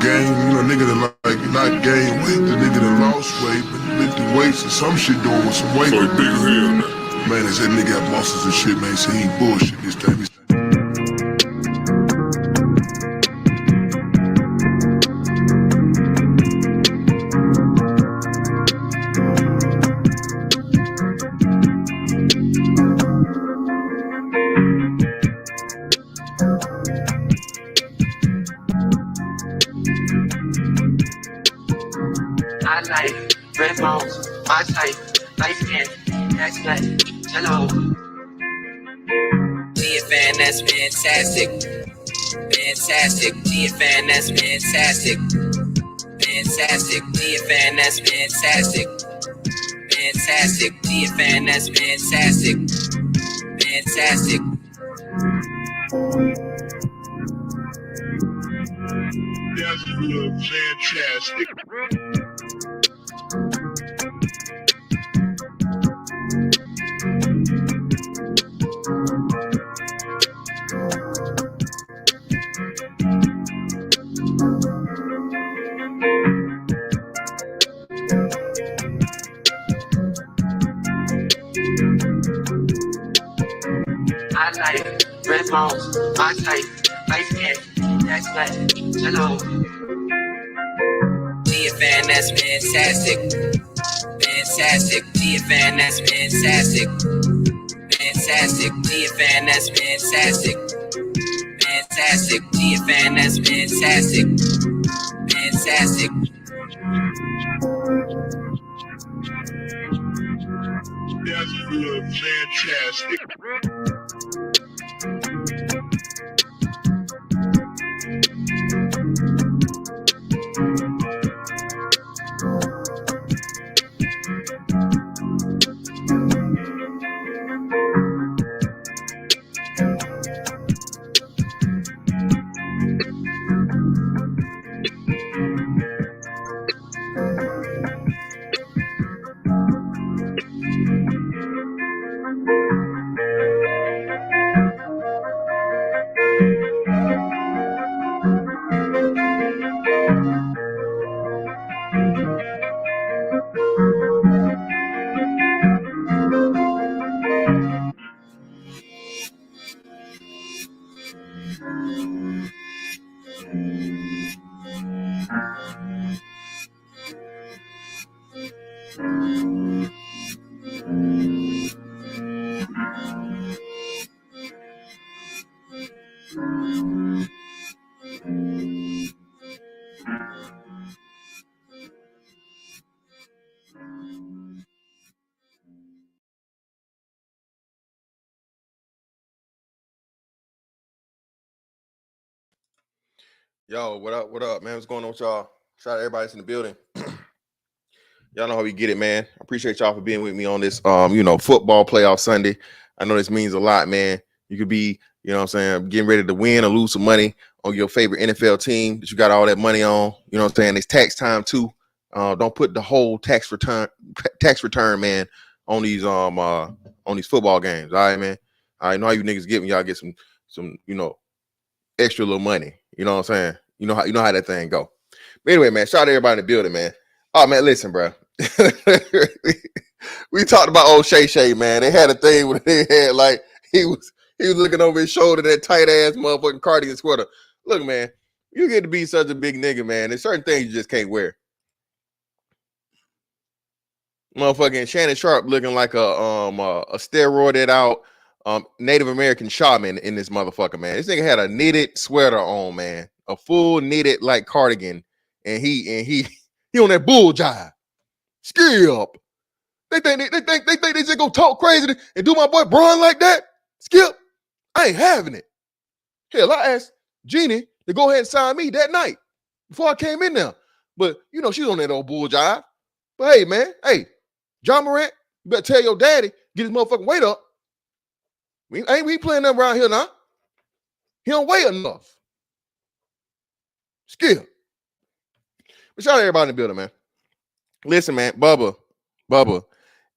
gain, nigga that like not gain weight, the nigga that lost weight, but lifting weights and some shit doing with some weight. So he big as hell now. Man, they said nigga got muscles and shit, man. So he ain't bullshit this time. I like red bones, my type, light skin, that's black, hello. GFN, that's fantastic. Fantastic, GFN, that's fantastic. Fantastic, GFN, that's fantastic. Fantastic, GFN, that's fantastic. Fantastic. That's fantastic. I like red bones, my type, light skin, that's black, hello. GFN, that's fantastic. Fantastic, GFN, that's fantastic. Fantastic, GFN, that's fantastic. Fantastic, GFN, that's fantastic. Fantastic. That's fantastic. Yo, what up? What up, man? What's going on with y'all? Shout out to everybody that's in the building. Y'all know how we get it, man. I appreciate y'all for being with me on this football playoff Sunday. I know this means a lot, man. You could be, what I'm saying, getting ready to win or lose some money on your favorite NFL team that you got all that money on. You know what I'm saying? It's tax time too. Don't put the whole tax return, man, on these football games. All right, man. I know how you niggas get when y'all get some extra little money. You know what I'm saying? You know how that thing go. But anyway, man, shout out to everybody in the building, man. Oh man, listen, bro. We talked about old Shay, man. They had a thing where they had like he was looking over his shoulder, that tight ass motherfucking cardigan sweater. Look, man, you get to be such a big nigga, man. There's certain things you just can't wear. Motherfucking Shannon Sharp looking like a steroided out Native American shaman in this motherfucker, man. This nigga had a knitted sweater on, man, a full knitted like cardigan, and he on that bull jive. Skip. They think they just gonna talk crazy and do my boy Braun like that. Skip. I ain't having it. Hell, I asked Jeannie to go ahead and sign me that night before I came in there, but she's on that old bull jive. But hey, man, John Morant, you better tell your daddy get his motherfucking weight up. We ain't playing them around here now. He don't weigh enough. Skip. But shout out to everybody in the building, man. Listen, man, Bubba,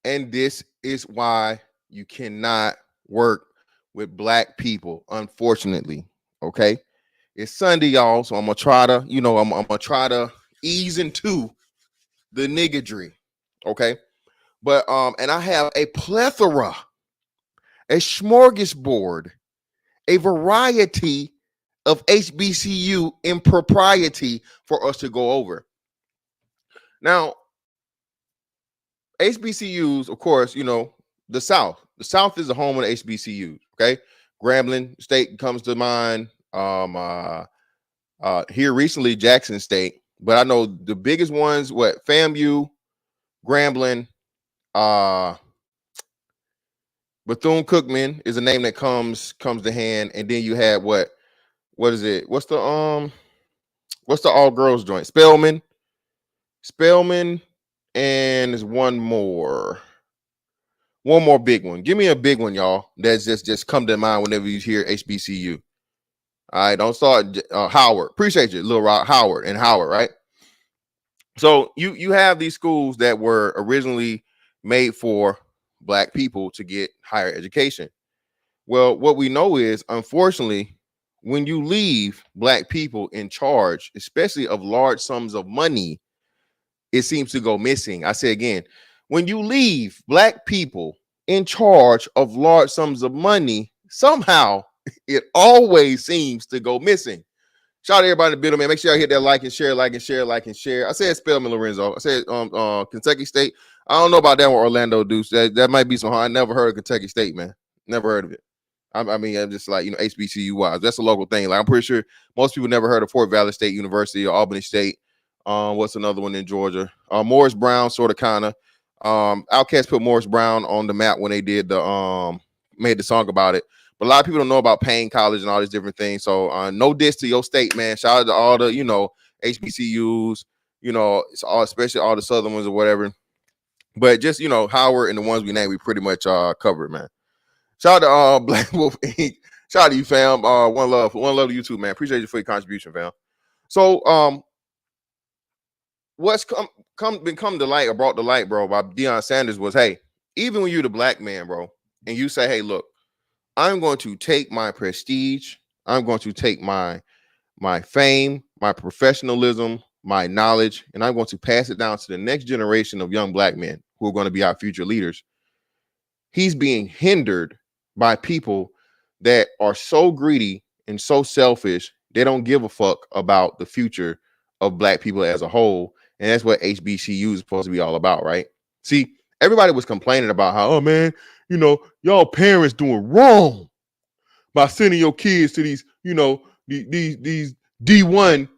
and this is why you cannot work with black people, unfortunately, okay? It's Sunday, y'all, so I'm gonna try to, I'm gonna try to ease into the niggardry. Okay. But and I have a plethora, a smorgasbord, a variety of HBCU impropriety for us to go over. Now, HBCUs, of course, the South. The South is the home of the HBCUs. Okay. Grambling State comes to mind. Here recently, Jackson State. But I know the biggest ones, FAMU, Grambling, Bethune Cookman is a name that comes to hand, and then you have what is it? What's the all girls joint? Spelman, and there's one more big one. Give me a big one, y'all. That's just come to mind whenever you hear HBCU. All right, don't start Howard. Appreciate you, Little Rock, Howard, right? So you have these schools that were originally made for Black people to get higher education. Well, what we know is, unfortunately, when you leave Black people in charge, especially of large sums of money, it seems to go missing. I say again, when you leave Black people in charge of large sums of money, somehow it always seems to go missing. Shout out to everybody in the building, man. Make sure y'all hit that like and share. I said Spelman Lorenzo. I said Kentucky State. I don't know about that one, Orlando Deuce. That might be some hard. I never heard of Kentucky State, man. Never heard of it. I mean, I'm just like, HBCU wise. That's a local thing. Like, I'm pretty sure most people never heard of Fort Valley State University or Albany State. What's another one in Georgia? Morris Brown, sort of, kind of. Outkast put Morris Brown on the map when they did made the song about it. But a lot of people don't know about Payne College and all these different things. So no diss to your state, man. Shout out to all the, HBCUs, especially all the Southern ones or whatever. But just, Howard and the ones we named, we pretty much covered, man. Shout out to Black Wolf Inc. Shout out to you, fam. One love to you too, man. Appreciate you for your contribution, fam. So what's been come to light or brought to light, bro, by Deion Sanders was, hey, even when you're the Black man, bro, and you say, hey, look, I'm going to take my prestige, I'm going to take my fame, my professionalism, my knowledge, and I'm going to pass it down to the next generation of young Black men who are going to be our future leaders. He's being hindered by people that are so greedy and so selfish, they don't give a fuck about the future of Black people as a whole. And that's what HBCU is supposed to be all about, right? See, everybody was complaining about how, oh man, y'all parents doing wrong by sending your kids to these, these D1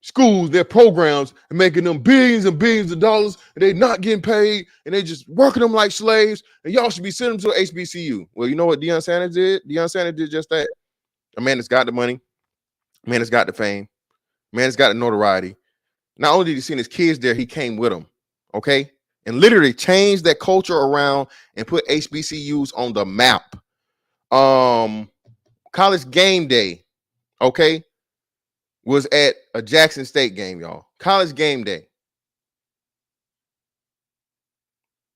schools, their programs, and making them billions and billions of dollars, and they not getting paid, and they just working them like slaves, and y'all should be sending them to an HBCU. Well, you know what Deion Sanders did? Deion Sanders did just that. A man that's got the money, a man that's got the fame, a man that's got the notoriety. Not only did he send his kids there, he came with them, okay? And literally changed that culture around and put HBCUs on the map. College game day, okay, was at a Jackson State game, y'all. College game day.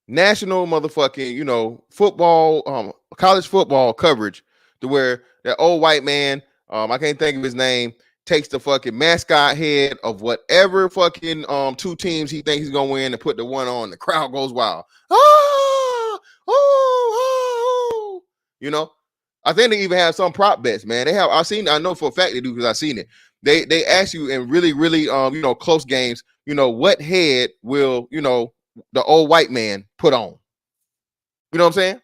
National motherfucking, football, college football coverage to where that old white man, I can't think of his name, takes the fucking mascot head of whatever fucking two teams he thinks he's gonna win and put the one on. The crowd goes wild. I think they even have some prop bets, man. They have. I know for a fact they do because I've seen it. They ask you in really, really close games, what head will the old white man put on? You know what I'm saying?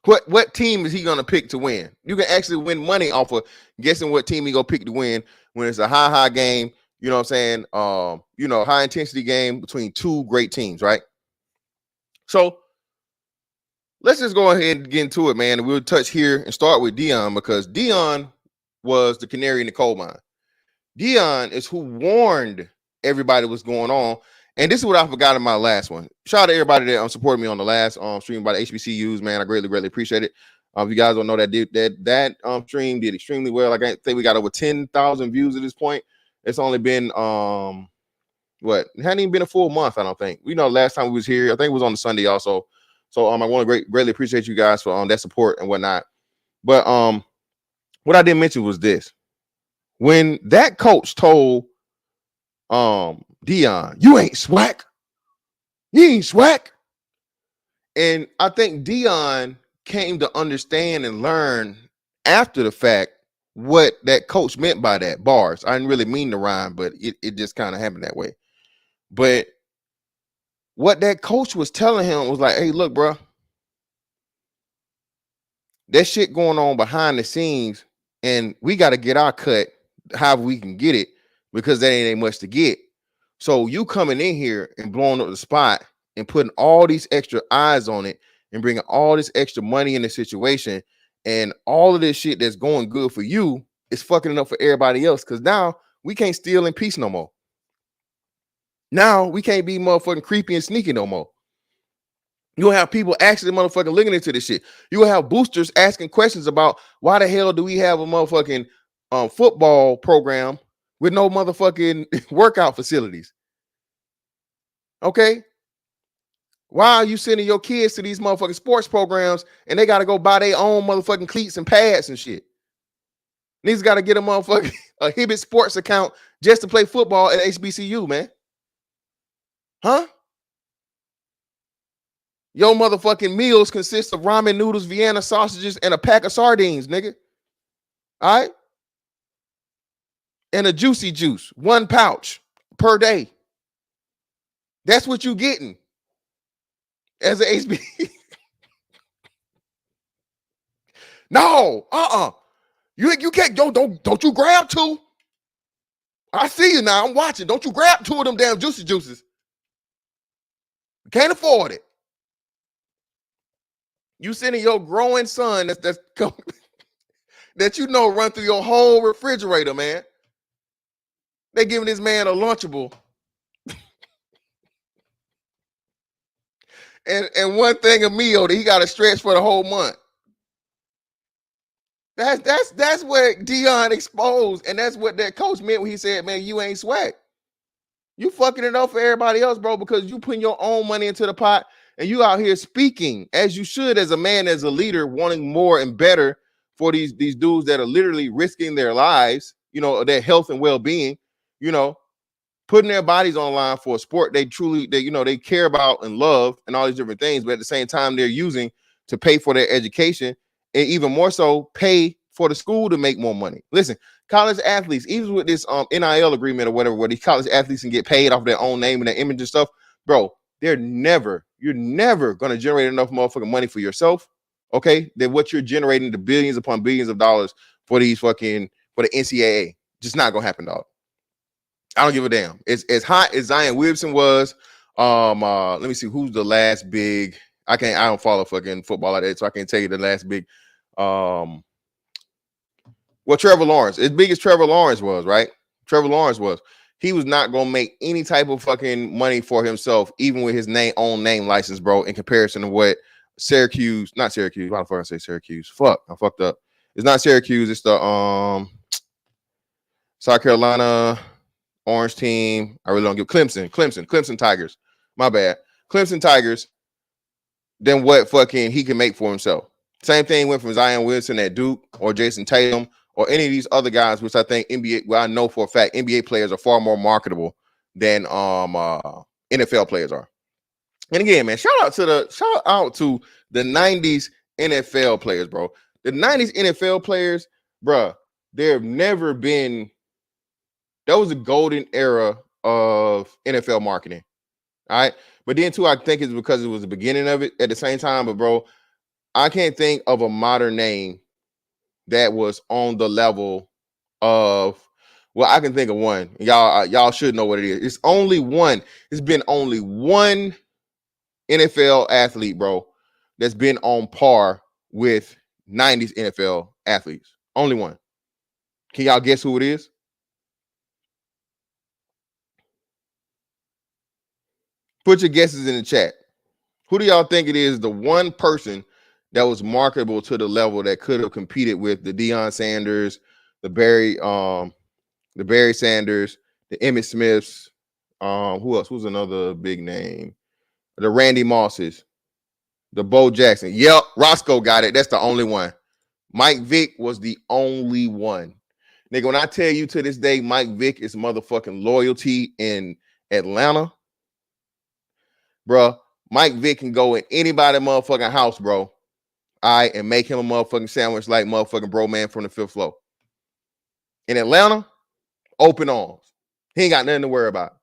What team is he gonna pick to win? You can actually win money off of guessing what team he gonna pick to win when it's a high game. You know what I'm saying? High intensity game between two great teams, right? So let's just go ahead and get into it, man. And we'll touch here and start with Deion because Deion was the canary in the coal mine. Deion is who warned everybody what's going on. And this is what I forgot in my last one. Shout out to everybody that supported me on the last stream by the HBCUs, man. I greatly appreciate it. If you guys don't know, that stream did extremely well. I think we got over 10,000 views at this point. It's only been it hadn't even been a full month, I don't think. Last time we was here, I think it was on the Sunday also. So I want to greatly appreciate you guys for that support and whatnot. But what I didn't mention was this. When that coach told Dion, you ain't swag. You ain't swag. And I think Dion came to understand and learn after the fact what that coach meant by that. Bars. I didn't really mean to rhyme, but it just kind of happened that way. But what that coach was telling him was like, hey, look, bro, that shit going on behind the scenes, and we got to get our cut however we can get it, because that ain't much to get. So you coming in here and blowing up the spot and putting all these extra eyes on it and bringing all this extra money in the situation, and all of this shit that's going good for you is fucking it up for everybody else, because now we can't steal in peace no more. Now we can't be motherfucking creepy and sneaky no more. You'll have people actually motherfucking looking into this shit. You'll have boosters asking questions about why the hell do we have a motherfucking football program with no motherfucking workout facilities? Okay? Why are you sending your kids to these motherfucking sports programs and they got to go buy their own motherfucking cleats and pads and shit? These got to get a motherfucking a Hibbett Sports account just to play football at HBCU, man. Huh? Your motherfucking meals consist of ramen noodles, Vienna sausages, and a pack of sardines, nigga. All right? And a juicy juice, 1 pouch per day. That's what you getting as an HB. No, You can't, don't you grab 2. I see you now. I'm watching. Don't you grab 2 of them damn juicy juices. Can't afford it. You sending your growing son that's that you know run through your whole refrigerator, man. They giving this man a Lunchable. and one thing a meal that he got to stretch for the whole month. That's what Dion exposed, and that's what that coach meant when he said, man, you ain't swag. You fucking it up for everybody else, bro, because you putting your own money into the pot, and you out here speaking as you should, as a man, as a leader, wanting more and better for these dudes that are literally risking their lives, you know, their health and well-being, you know, putting their bodies on the line for a sport they care about and love and all these different things, but at the same time they're using to pay for their education, and even more so pay for the school to make more money. Listen, college athletes, even with this NIL agreement or whatever, where these college athletes can get paid off their own name and their image and stuff, bro, you're never going to generate enough motherfucking money for yourself, okay, than what you're generating, the billions upon billions of dollars for the NCAA. Just not gonna happen, dog. I don't give a damn. It's as hot as Zion Williamson was. Let me see who's the last big. I don't follow fucking football like that, so I can't tell you the last big. Well, Trevor Lawrence. As big as Trevor Lawrence was, right? Trevor Lawrence was. He was not gonna make any type of fucking money for himself, even with his own name license, bro, in comparison to what not Syracuse. Why the fuck I say Syracuse? Fuck, I fucked up. It's not Syracuse. It's the South Carolina Orange team. I really don't give Clemson Tigers. My bad. Clemson Tigers. Then what fucking he can make for himself. Same thing went from Zion Williamson at Duke or Jason Tatum or any of these other guys, which I think I know for a fact NBA players are far more marketable than NFL players are. And again, man, shout out to the 90s NFL players, bro. The 90s NFL players, bro, there have never been. That was a golden era of NFL marketing. All right. But then too, I think it's because it was the beginning of it at the same time. But bro, I can't think of a modern name that was on the level of, well, I can think of one. Y'all should know what it is. It's only one. It's been only one NFL athlete, bro, that's been on par with 90s NFL athletes. Only one. Can y'all guess who it is? Put your guesses in the chat. Who do y'all think it is, the one person that was marketable to the level that could have competed with the Deion Sanders, the Barry Sanders, the Emmitt Smiths, who else? Who's another big name? The Randy Mosses, the Bo Jackson. Yep, Roscoe got it. That's the only one. Mike Vick was the only one. Nigga, when I tell you to this day, Mike Vick is motherfucking loyalty in Atlanta, bro. Mike Vick can go in anybody motherfucking house, bro. All right, and make him a motherfucking sandwich like motherfucking bro man from the 5th floor. In Atlanta, open arms. He ain't got nothing to worry about.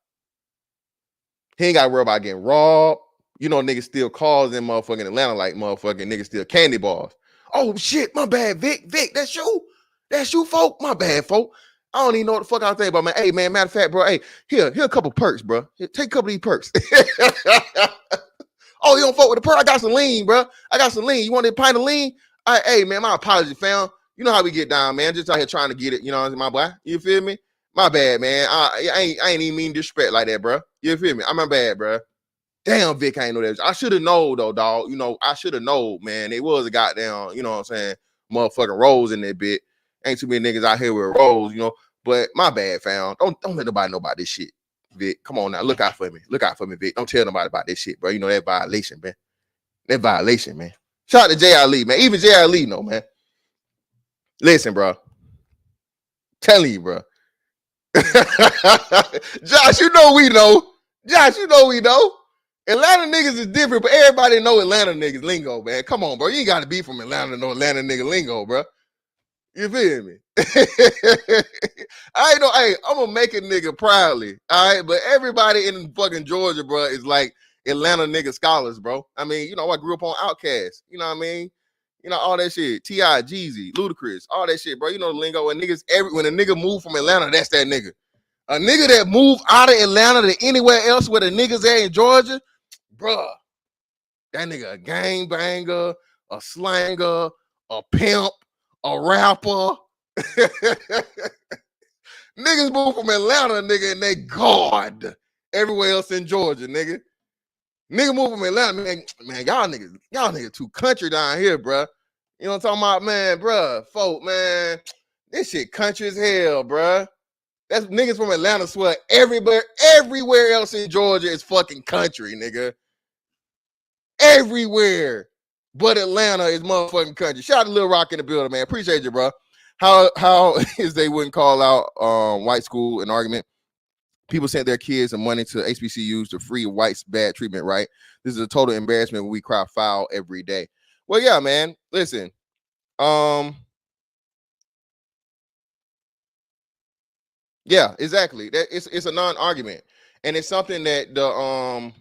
He ain't got to worry about getting robbed. You know, niggas steal cars in motherfucking Atlanta like motherfucking niggas steal candy bars. Oh, shit, my bad, Vic. Vic, that's you? That's you, folk? My bad, folk. I don't even know what the fuck I was thinking about, man. Hey, man, matter of fact, bro, hey, here a couple perks, bro. Here, take a couple of these perks. Oh, you don't fuck with the perk? I got some lean, bro. I got some lean. You want a pint of lean? Hey, man, my apologies, fam. You know how we get down, man. Just out here trying to get it, you know, my boy. You feel me? My bad, man. I ain't even mean disrespect like that, bro. You feel me? I'm my bad, bro. Damn, Vic, I ain't know that. I should have known, though, dog. You know, I should have known, man. It was a goddamn, you know what I'm saying, motherfucking rolls in that bit. Ain't too many niggas out here with rolls, you know. But my bad, fam. Don't let nobody know about this shit, Vic. Come on now. Look out for me. Look out for me, Vic. Don't tell nobody about this shit, bro. You know that violation, man. That violation, man. Shout out to J.R. Lee, man. Even J.R. Lee know, man. Listen, bro. Telling you, bro. Josh, you know we know. Josh, you know we know. Atlanta niggas is different, but everybody know Atlanta niggas lingo, man. Come on, bro. You ain't got to be from Atlanta to know Atlanta nigga lingo, bro. You feel me? I ain't know. Hey, I'm gonna make a nigga proudly. All right, but everybody in fucking Georgia, bro, is like Atlanta nigga scholars, bro. I mean, you know, I grew up on Outkast. You know what I mean? You know, all that shit. T.I., Jeezy, Ludacris, all that shit, bro. You know the lingo. And niggas, when a nigga move from Atlanta, that's that nigga. A nigga that move out of Atlanta to anywhere else where the niggas at in Georgia, bruh, that nigga a gangbanger, a slanger, a pimp, a rapper. Niggas move from Atlanta, nigga, and they God everywhere else in Georgia, nigga. Nigga move from Atlanta, man, y'all niggas too country down here, bruh. You know what I'm talking about, man, bruh, folk, man. This shit country as hell, bruh. That's niggas from Atlanta swear everywhere else in Georgia is fucking country, nigga. Everywhere but Atlanta is motherfucking country. Shout out to Lil Rock in the building, man. Appreciate you, bro. How is they wouldn't call out white school an argument? People sent their kids and money to HBCUs to free whites bad treatment, right? This is a total embarrassment when we cry foul every day. Well, yeah, man. Listen, yeah, exactly. That it's a non-argument, and it's something that the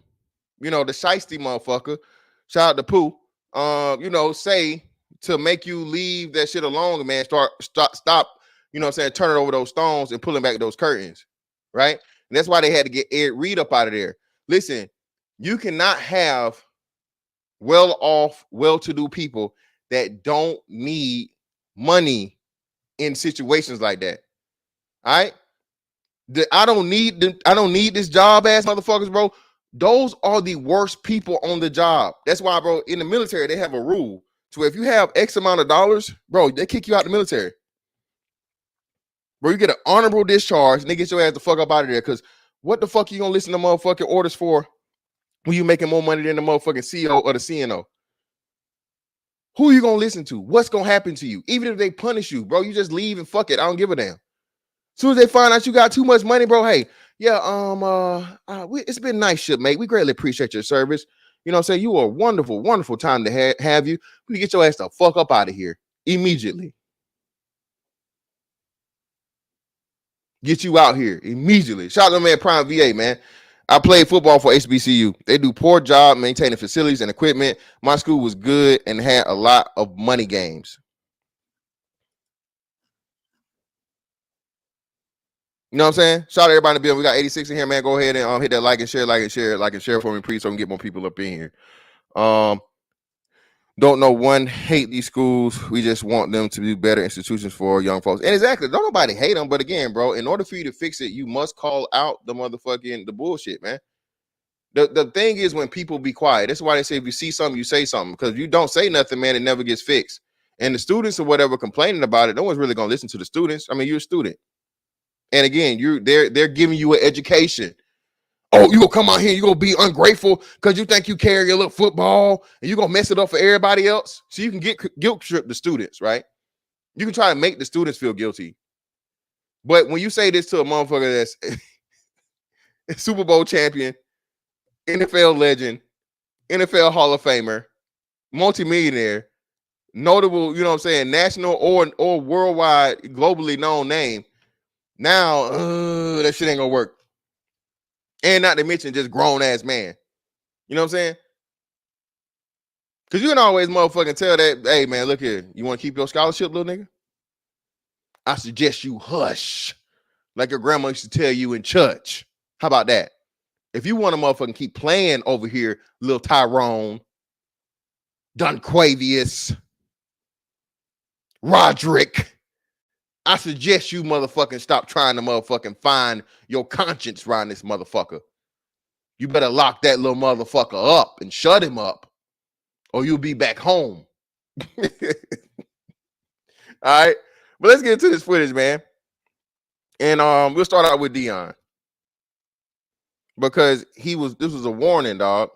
you know, the shiesty motherfucker, shout out to Pooh, you know, say to make you leave that shit alone, man. Stop, you know what I'm saying, turning over those stones and pulling back those curtains, right? And that's why they had to get Ed Reed up out of there. Listen, you cannot have well-off, well-to-do people that don't need money in situations like that. All right? I don't need this job ass motherfuckers, bro. Those are the worst people on the job. That's why, bro, in the military, they have a rule. So if you have X amount of dollars, bro, they kick you out of the military. Bro, you get an honorable discharge and they get your ass the fuck up out of there. Because what the fuck you gonna listen to motherfucking orders for when you making more money than the motherfucking CEO or the CNO? Who you gonna listen to? What's gonna happen to you? Even if they punish you, bro, you just leave and fuck it. I don't give a damn. As soon as they find out you got too much money, bro, hey, yeah, it's been nice shit, mate. We greatly appreciate your service. You know what I'm saying? You are a wonderful, wonderful time to have you. We get your ass the fuck up out of here immediately. Get you out here immediately. Shout out to my man Prime VA, man. I played football for HBCU. They do poor job maintaining facilities and equipment. My school was good and had a lot of money games. You know what I'm saying? Shout out to everybody in the building. We got 86 in here, man. Go ahead and hit that like and share for me, please, so we can get more people up in here. Don't know one hate these schools. We just want them to be better institutions for young folks. And exactly, don't nobody hate them. But again, bro, in order for you to fix it, you must call out the bullshit, man. The thing is when people be quiet. That's why they say if you see something, you say something. Because if you don't say nothing, man, it never gets fixed. And the students or whatever complaining about it, no one's really gonna listen to the students. I mean, you're a student. And again, they're giving you an education. Oh, you gonna come out here, you gonna be ungrateful because you think you carry a little football and you gonna mess it up for everybody else. So you can get guilt trip the students, right? You can try to make the students feel guilty. But when you say this to a motherfucker that's Super Bowl champion, NFL legend, NFL Hall of Famer, multimillionaire, notable, you know what I'm saying, national or worldwide, globally known name, now that shit ain't gonna work. And not to mention just grown ass man. You know what I'm saying? Because you can always motherfucking tell that, hey man, look here, you want to keep your scholarship, little nigga? I suggest you hush, like your grandma used to tell you in church. How about that? If you want to motherfucking keep playing over here, little Tyrone, Dunquavius, Roderick, I suggest you motherfucking stop trying to motherfucking find your conscience around this motherfucker. You better lock that little motherfucker up and shut him up, or you'll be back home. All right, but let's get into this footage, man. And we'll start out with Dion, because this was a warning, dog.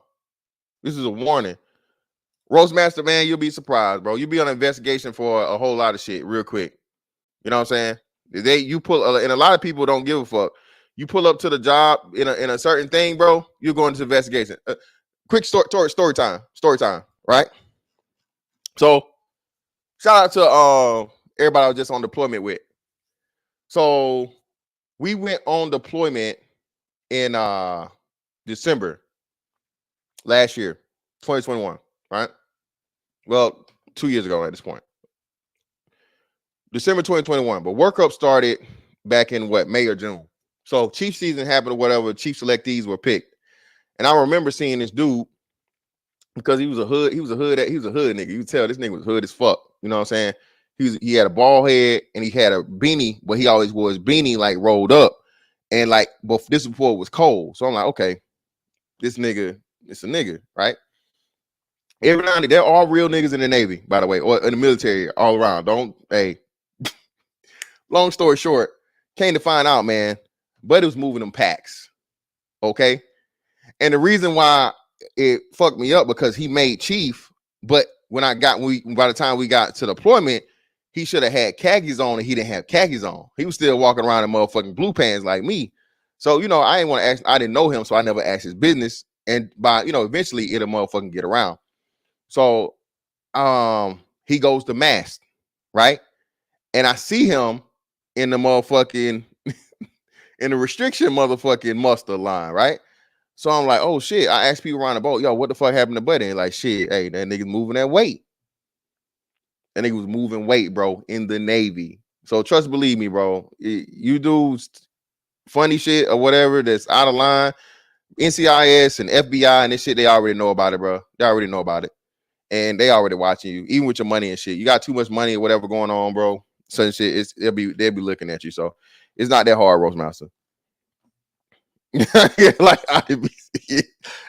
This is a warning. Roastmaster, man, you'll be surprised, bro. You'll be on an investigation for a whole lot of shit real quick. You know what I'm saying? You pull, and a lot of people don't give a fuck. You pull up to the job in a certain thing, bro, you're going to investigation. Quick story time, right? So shout out to everybody I was just on deployment with. So we went on deployment in December last year, 2021, right? Well, 2 years ago at this point. December 2021, but workup started back in May or June. So chief season happened or whatever, chief selectees were picked. And I remember seeing this dude, because he was a hood nigga. You tell this nigga was hood as fuck. You know what I'm saying? He had a bald head and he had a beanie, but he always wore his beanie like rolled up. And like, but this before it was cold. So I'm like, okay, this nigga, it's a nigga, right? Every now and then, they're all real niggas in the Navy, by the way, or in the military all around. Long story short, came to find out, man, Buddy was moving them packs. Okay. And the reason why it fucked me up, because he made chief, but by the time we got to deployment, he should have had khakis on, and he didn't have khakis on. He was still walking around in motherfucking blue pants like me. So, you know, I didn't know him, so I never asked his business. And eventually it'll motherfucking get around. So he goes to mass, right? And I see him in the motherfucking in the restriction motherfucking muster line, right? So I'm like, oh shit. I asked people around the boat, yo, what the fuck happened to Buddy? Like, shit, hey, that nigga's moving that weight. And he was moving weight, bro, in the Navy. So trust, believe me, bro. You do funny shit or whatever that's out of line, NCIS and FBI and this shit, they already know about it, bro. They already know about it. And they already watching you, even with your money and shit. You got too much money or whatever going on, bro. Certain shit, they'll be looking at you. So it's not that hard, Roastmaster. Like,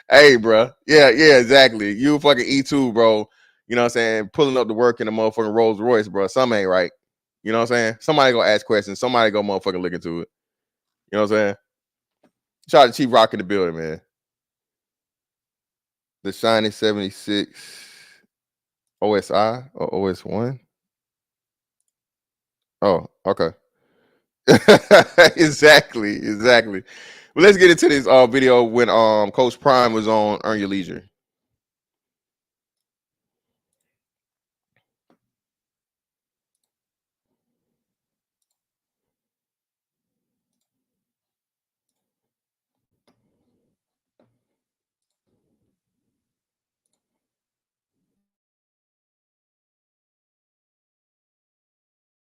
hey, bro. Yeah, exactly. You fucking E2, bro. You know what I'm saying? Pulling up to work in a motherfucking Rolls Royce, bro. Something ain't right. You know what I'm saying? Somebody gonna ask questions. Somebody go motherfucking look into it. You know what I'm saying? Shout out to Chief Rock in the building, man. The Shiny 76 OSI or OS1? Oh, okay. Exactly. Well, let's get into this video when Coach Prime was on Earn Your Leisure.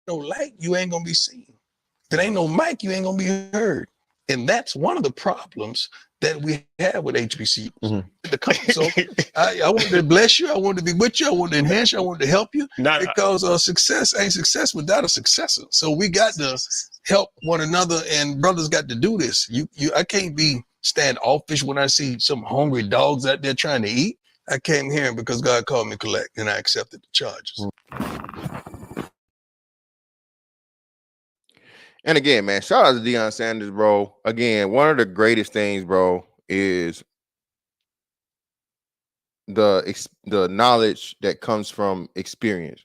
No light, you ain't gonna be seen. If there ain't no mic, you ain't gonna be heard. And that's one of the problems that we have with HBCUs. Mm-hmm. So I wanted to bless you. I wanted to be with you. I wanted to enhance you. I wanted to help you. Because success ain't success without a successor. So we got to help one another, and brothers got to do this. I can't be standoffish when I see some hungry dogs out there trying to eat. I came here because God called me collect, and I accepted the charges. And again, man, shout out to Deion Sanders, bro. Again, one of the greatest things, bro, is the knowledge that comes from experience.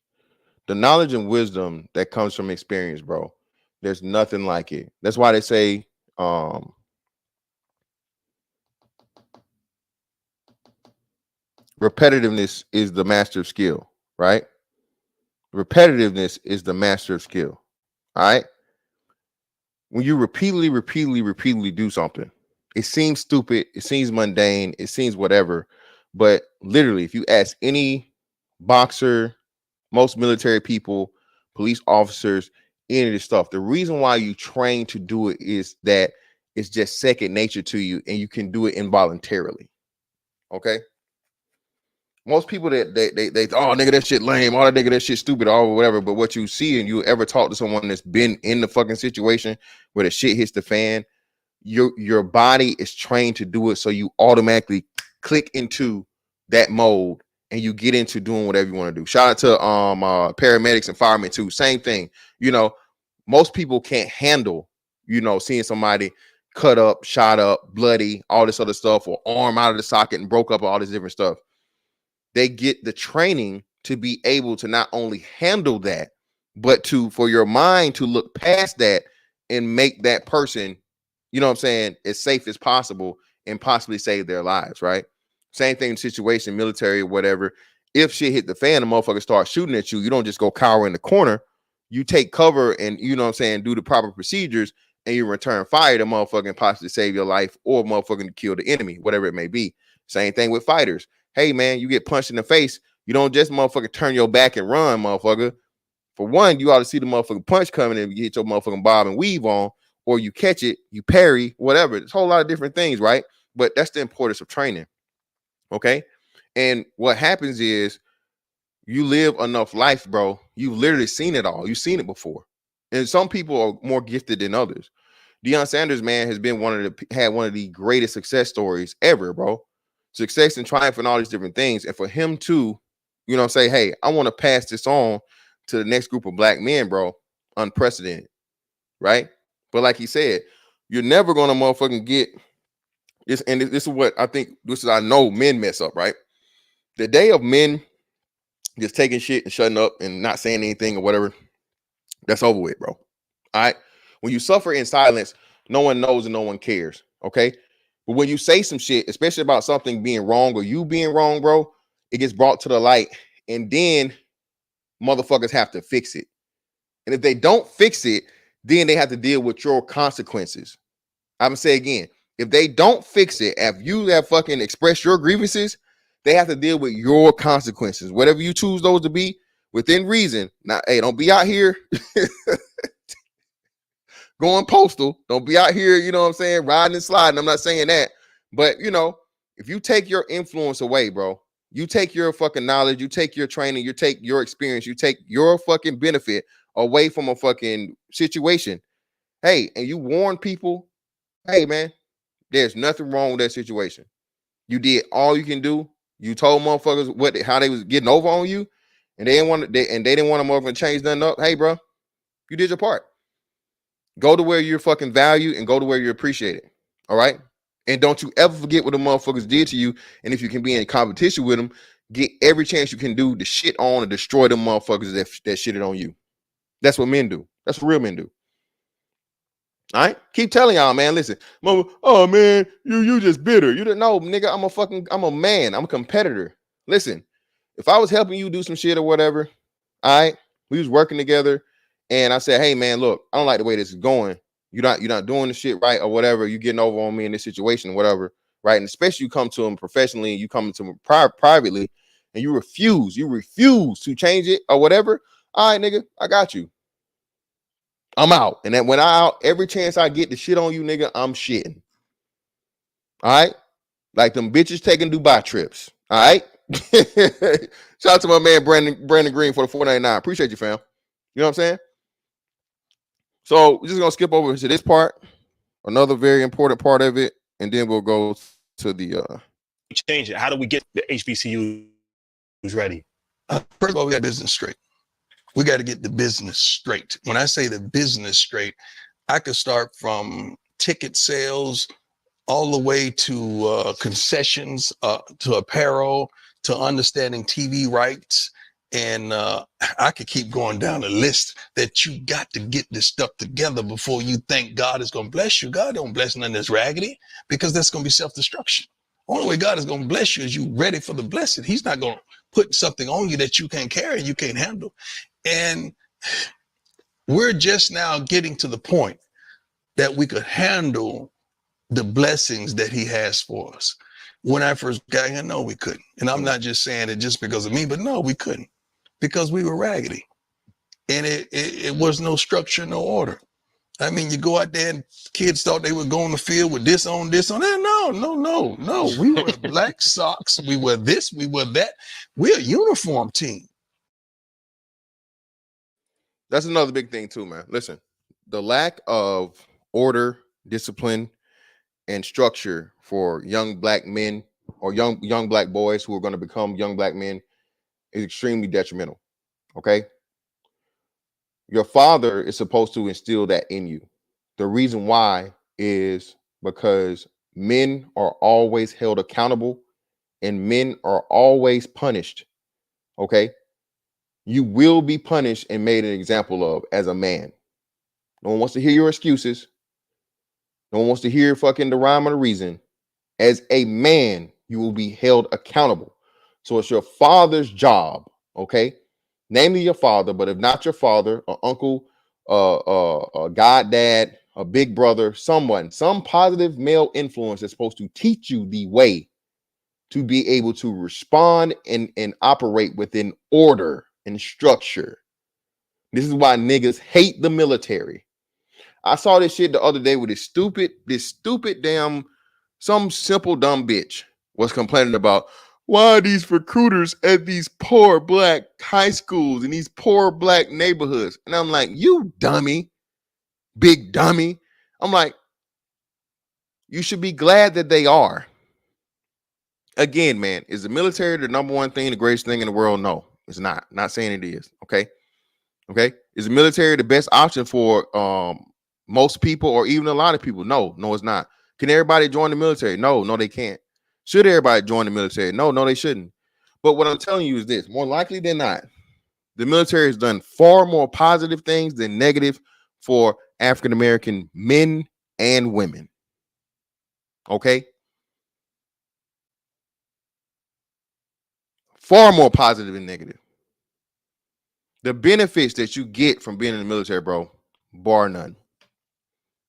The knowledge and wisdom that comes from experience, bro. There's nothing like it. That's why they say, repetitiveness is the master of skill, right? Repetitiveness is the master of skill. All right. When you repeatedly do something, it seems stupid, it seems mundane, it seems whatever. But literally, if you ask any boxer, most military people, police officers, any of this stuff, the reason why you train to do it is that it's just second nature to you and you can do it involuntarily. Okay. Most people they oh nigga, that shit lame, all that nigga, that shit stupid, or whatever. But what you see, and you ever talk to someone that's been in the fucking situation where the shit hits the fan, your body is trained to do it, so you automatically click into that mode and you get into doing whatever you want to do. Shout out to paramedics and firemen too. Same thing. You know, most people can't handle, you know, seeing somebody cut up, shot up, bloody, all this other stuff, or arm out of the socket and broke up, all this different stuff. They get the training to be able to not only handle that, but for your mind to look past that and make that person, you know what I'm saying, as safe as possible and possibly save their lives, right? Same thing in situation, military, whatever. If shit hit the fan, the motherfucker starts shooting at you, you don't just go cower in the corner. You take cover and, you know what I'm saying, do the proper procedures and you return fire to motherfucking possibly save your life or motherfucking kill the enemy, whatever it may be. Same thing with fighters. Hey, man, you get punched in the face. You don't just motherfucker turn your back and run, motherfucker. For one, you ought to see the motherfucking punch coming and you hit your motherfucking bob and weave on, or you catch it, you parry, whatever. There's a whole lot of different things, right? But that's the importance of training, okay? And what happens is you live enough life, bro. You've literally seen it all. You've seen it before. And some people are more gifted than others. Deion Sanders, man, has been one of the greatest success stories ever, bro. Success and triumph and all these different things. And for him to, you know, say, hey, I want to pass this on to the next group of black men, bro, unprecedented, right? But like he said, you're never going to motherfucking get this. And this is what I think, I know men mess up, right? The day of men just taking shit and shutting up and not saying anything or whatever, that's over with, bro. All right? When you suffer in silence, no one knows and no one cares, okay? But when you say some shit, especially about something being wrong or you being wrong, bro, it gets brought to the light and then motherfuckers have to fix it. And if they don't fix it, then they have to deal with your consequences. I'm gonna say again, if they don't fix it, if you have fucking expressed your grievances, they have to deal with your consequences. Whatever you choose those to be, within reason. Now, hey, don't be out here going postal. Don't be out here, you know what I'm saying, riding and sliding. I'm not saying that. But, you know, if you take your influence away, bro, you take your fucking knowledge, you take your training, you take your experience, you take your fucking benefit away from a fucking situation. Hey, and you warn people, hey, man, there's nothing wrong with that situation. You did all you can do. You told motherfuckers how they was getting over on you, and they didn't want to motherfucking change nothing up. Hey, bro, you did your part. Go to where you're fucking valued and go to where you're appreciated. All right. And don't you ever forget what the motherfuckers did to you. And if you can be in competition with them, get every chance you can do to shit on and destroy them motherfuckers that shitted on you. That's what men do. That's what real men do. All right. Keep telling y'all, man. Listen, oh man, you just bitter. You don't know, nigga. I'm a man. I'm a competitor. Listen, if I was helping you do some shit or whatever, all right, we was working together. And I said, hey, man, look, I don't like the way this is going. You're not doing the shit right or whatever. You're getting over on me in this situation, whatever, right? And especially you come to them professionally and you come to them privately and you refuse to change it or whatever. All right, nigga, I got you. I'm out. And then when I out, every chance I get to shit on you, nigga, I'm shitting. All right? Like them bitches taking Dubai trips. All right? Shout out to my man, Brandon Green for the $4.99. Appreciate you, fam. You know what I'm saying? So we're just gonna skip over to this part, another very important part of it, and then we'll go to the change it. How do we get the HBCUs ready? First of all, we got business straight. We got to get the business straight. When I say the business straight, I could start from ticket sales all the way to concessions, to apparel, to understanding TV rights And I could keep going down the list that you got to get this stuff together before you think God is going to bless you. God don't bless nothing that's raggedy, because that's going to be self-destruction. Only way God is going to bless you is you ready for the blessing. He's not going to put something on you that you can't carry, you can't handle. And we're just now getting to the point that we could handle the blessings that he has for us. When I first got here, no, we couldn't. And I'm not just saying it just because of me, but no, we couldn't, because we were raggedy. And it was no structure, no order. I mean, you go out there and kids thought they would go on the field with this on, that. No. We wear black socks. We wear this, we wear that. We're a uniform team. That's another big thing too, man. Listen, the lack of order, discipline, and structure for young black men or young black boys who are going to become young black men is extremely detrimental. Okay. Your father is supposed to instill that in you. The reason why is because men are always held accountable and men are always punished. Okay. You will be punished and made an example of as a man. No one wants to hear your excuses. No one wants to hear fucking the rhyme or the reason. As a man, you will be held accountable. So it's your father's job, okay? Namely your father, but if not your father, an uncle, a goddad, a big brother, someone, some positive male influence is supposed to teach you the way to be able to respond and operate within order and structure. This is why niggas hate the military. I saw this shit the other day with this stupid damn, some simple dumb bitch was complaining about why are these recruiters at these poor black high schools in these poor black neighborhoods. And I'm like, you dummy, big dummy. I'm like, you should be glad that they are. Again, man, is the military the number one thing, the greatest thing in the world? No, it's not. Not saying it is. Okay. Is the military the best option for most people or even a lot of people? No, it's not. Can everybody join the military? No, they can't. Should everybody join the military? No, they shouldn't. But what I'm telling you is this: more likely than not, the military has done far more positive things than negative for African American men and women. Okay, far more positive than negative. The benefits that you get from being in the military, bro, bar none.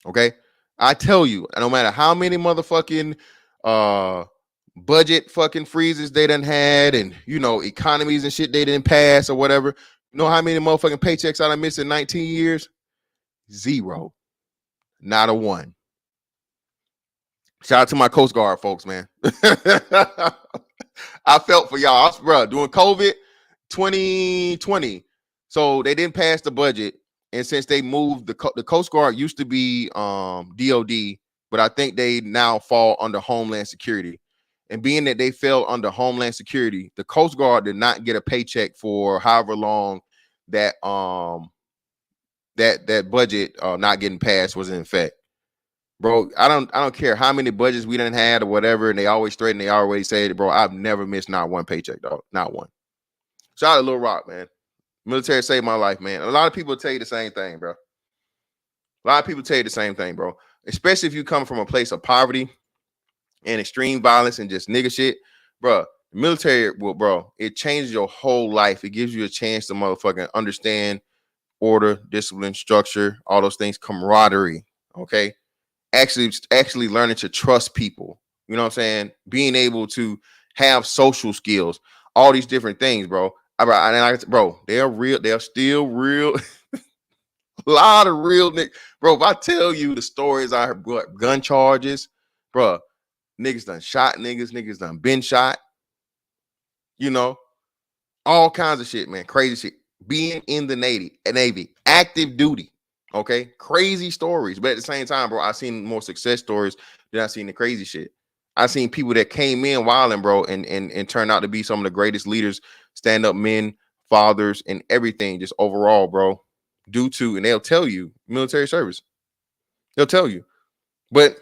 Okay, I tell you, no matter how many motherfucking budget fucking freezes they done had, and economies and shit they didn't pass or whatever. You know how many motherfucking paychecks I done missed in 19 years? Zero, not a one. Shout out to my Coast Guard folks, man. I felt for y'all, bro. During COVID 2020, so they didn't pass the budget. And since they moved, the Coast Guard used to be DOD, but I think they now fall under Homeland Security. And being that they fell under Homeland Security, the Coast Guard did not get a paycheck for however long that that budget not getting passed was in effect. Bro, I don't care how many budgets we done had or whatever, and they always threaten, they always say it, bro. I've never missed not one paycheck, dog. Not one. Shout out to Lil Rock, man. Military saved my life, man. A lot of people tell you the same thing, bro. A lot of people tell you the same thing, bro. Especially if you come from a place of poverty and extreme violence and just nigga shit, bro. The military, well, bro, it changes your whole life. It gives you a chance to motherfucking understand order, discipline, structure, all those things, camaraderie. Okay, actually learning to trust people. You know what I'm saying? Being able to have social skills, all these different things, bro. Bro, they're real. They're still real. A lot of real niggas, bro. If I tell you the stories I heard, gun charges, bro, niggas done shot niggas done been shot. All kinds of shit, man. Crazy shit. Being in the Navy, active duty. Okay, crazy stories, but at the same time, bro, I've seen more success stories than I've seen the crazy shit. I've seen people that came in wilding, bro, and turned out to be some of the greatest leaders, stand-up men, fathers, and everything, just overall, bro. Due to, and they'll tell you, military service. They'll tell you, but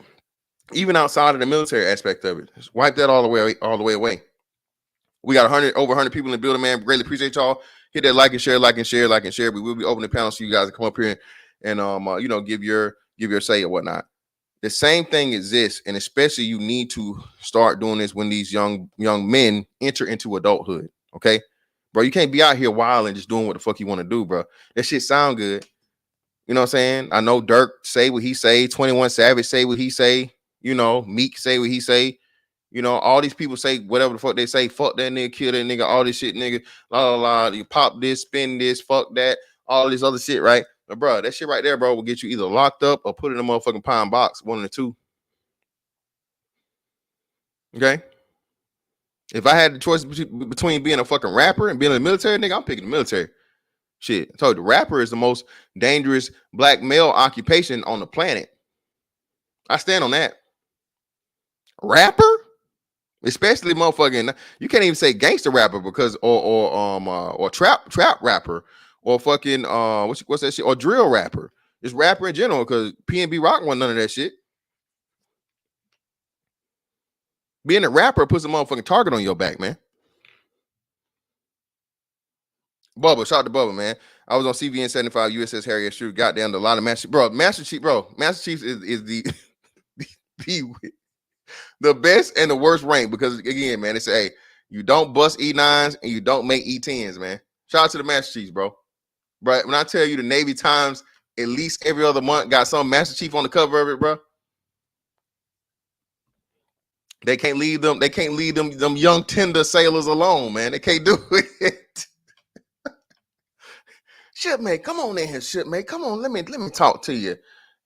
even outside of the military aspect of it, just wipe that all the way away. We got over 100 people in the building, man. Greatly appreciate y'all. hit that like and share, like and share, like and share. We will be opening panels so you guys to come up here and you know, give your say or whatnot. The same thing exists, and especially you need to start doing this when these young men enter into adulthood. Okay, bro, you can't be out here wild and just doing what the fuck you want to do, bro. That shit sound good. You know what I'm saying? I know Dirk say what he say, 21 Savage say what he say, you know, Meek say what he say. You know, all these people say whatever the fuck they say. Fuck that nigga, kill that nigga, all this shit, nigga. La la la. You pop this, spin this, fuck that, all this other shit, right? But bro, that shit right there, bro, will get you either locked up or put in a motherfucking pine box, one of the two. Okay. If I had the choice between being a fucking rapper and being in the military, nigga, I'm picking the military. Shit, I told you, the rapper is the most dangerous black male occupation on the planet. I stand on that. Rapper? Especially motherfucking, you can't even say gangster rapper because or trap rapper or fucking what's that shit, or drill rapper. It's rapper in general because PNB Rock wasn't none of that shit. Being a rapper puts a motherfucking target on your back, man. Bubba, shout out to Bubba, man. I was on CVN 75 USS Harry S. True. Got down to a lot of Master Chief, Master Chief is the the best and the worst rank because again, man, it's hey, you don't bust E9s and you don't make E10s, man. Shout out to the Master Chiefs, bro. But when I tell you the Navy Times at least every other month got some Master Chief on the cover of it, bro. They can't leave them young tender sailors alone, man. They can't do it. Shipmate, come on in here, shipmate. Come on, let me talk to you.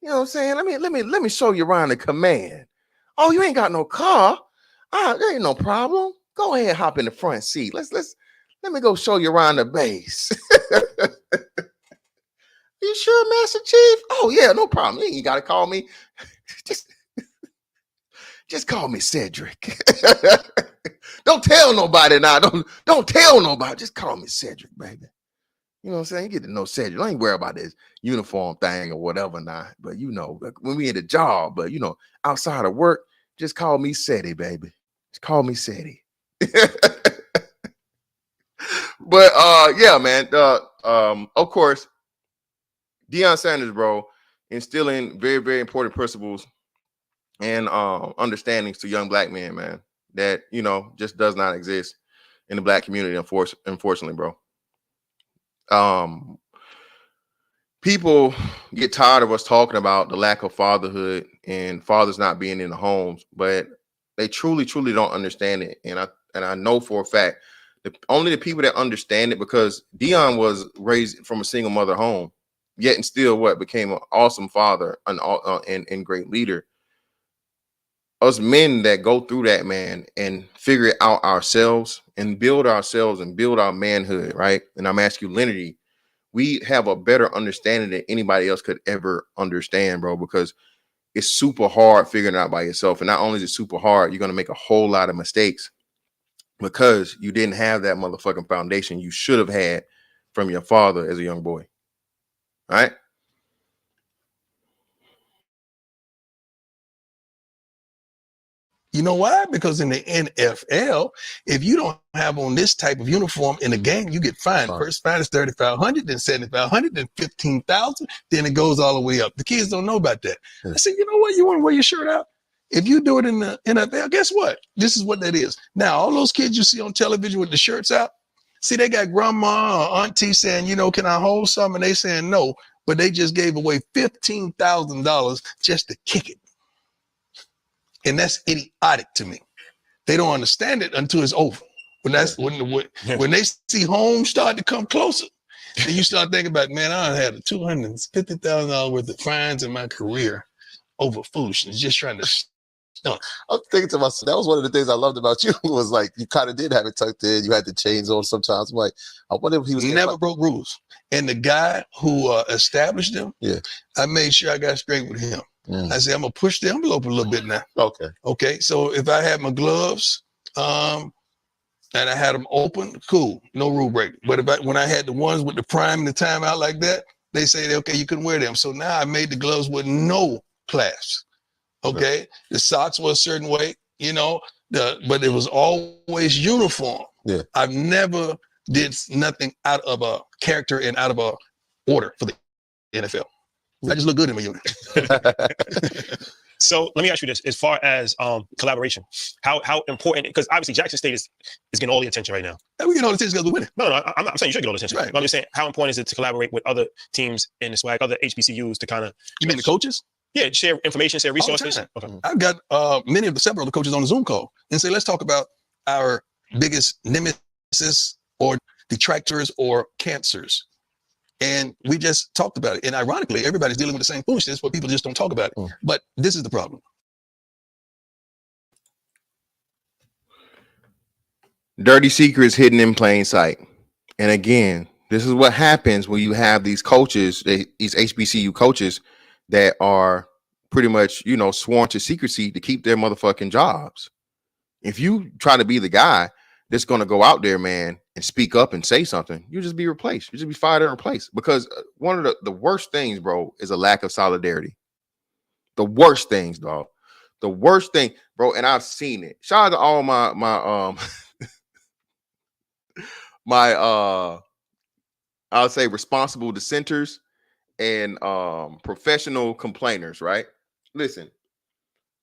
You know what I'm saying? Let me show you around the command. Oh, you ain't got no car? There ain't no problem. Go ahead, hop in the front seat. Let me go show you around the base. You sure, Master Chief? Oh yeah, no problem. You ain't gotta call me. Just call me Cedric. Don't tell nobody now. Don't tell nobody. Just call me Cedric, baby. You know what I'm saying? You get to know Cedric. I ain't worry about this uniform thing or whatever now. But you know, when we in the job, but you know, outside of work, just call me Ceddy, baby. Just call me Ceddy. But yeah, man. Of course, Deion Sanders, bro, instilling very, very important principles and understandings to young black men, man, that you know just does not exist in the black community, unfortunately, bro. People get tired of us talking about the lack of fatherhood and fathers not being in the homes, but they truly don't understand it. And I know for a fact that only the people that understand it, because Dion was raised from a single mother home, yet and still became an awesome father and great leader. Us men that go through that, man, and figure it out ourselves and build ourselves and build our manhood, right? And our masculinity, we have a better understanding than anybody else could ever understand, bro, because it's super hard figuring it out by yourself. And not only is it super hard, you're going to make a whole lot of mistakes because you didn't have that motherfucking foundation you should have had from your father as a young boy. All right? You know why? Because in the NFL, if you don't have on this type of uniform in the game, you get fined. First fine is $3,500, then $7,500, then $15,000, then it goes all the way up. The kids don't know about that. I said, you know what? You want to wear your shirt out? If you do it in the NFL, guess what? This is what that is. Now, all those kids you see on television with the shirts out, see, they got grandma or auntie saying, you know, can I hold some? And they saying no, but they just gave away $15,000 just to kick it. And that's idiotic to me. They don't understand it until it's over. When they see home start to come closer, then you start thinking about, man, I had $250,000 worth of fines in my career over foolishness, just trying to. I'm thinking to myself, that was one of the things I loved about you was like you kind of did have it tucked in. You had the chains on sometimes. I'm like, I wonder if he was never broke rules. And the guy who established them, I made sure I got straight with him. I said, I'm gonna push the envelope a little bit now. Okay. So if I had my gloves, and I had them open, cool, no rule break. But when I had the ones with the prime and the timeout like that, they say, okay, you couldn't wear them. So now I made the gloves with no clasps. Okay. The socks were a certain way, you know, but it was always uniform. I've never did nothing out of a character and out of a order for the NFL. I just look good in my unit. So let me ask you this: as far as collaboration, how important? Because obviously Jackson State is getting all the attention right now. And we get all the attention because we're winning. No, I'm saying you should get all the attention. Right. But I'm just saying, how important is it to collaborate with other teams in the swag, other HBCUs to kind of? You mean the coaches? Yeah, share information, share resources. Okay. I've got several of the coaches on the Zoom call and say, let's talk about our biggest nemesis or detractors or cancers. And we just talked about it. And ironically, everybody's dealing with the same foolishness, but people just don't talk about it. But this is the problem. Dirty secrets hidden in plain sight. And again, this is what happens when you have these coaches, these HBCU coaches that are pretty much, sworn to secrecy to keep their motherfucking jobs. If you try to be the guy that's going to go out there, man, and speak up and say something, you just be replaced. You just be fired and replaced. Because one of the worst things, bro, is a lack of solidarity. The worst things, dog. The worst thing, bro, and I've seen it. Shout out to all my I'll say responsible dissenters and professional complainers, right? Listen,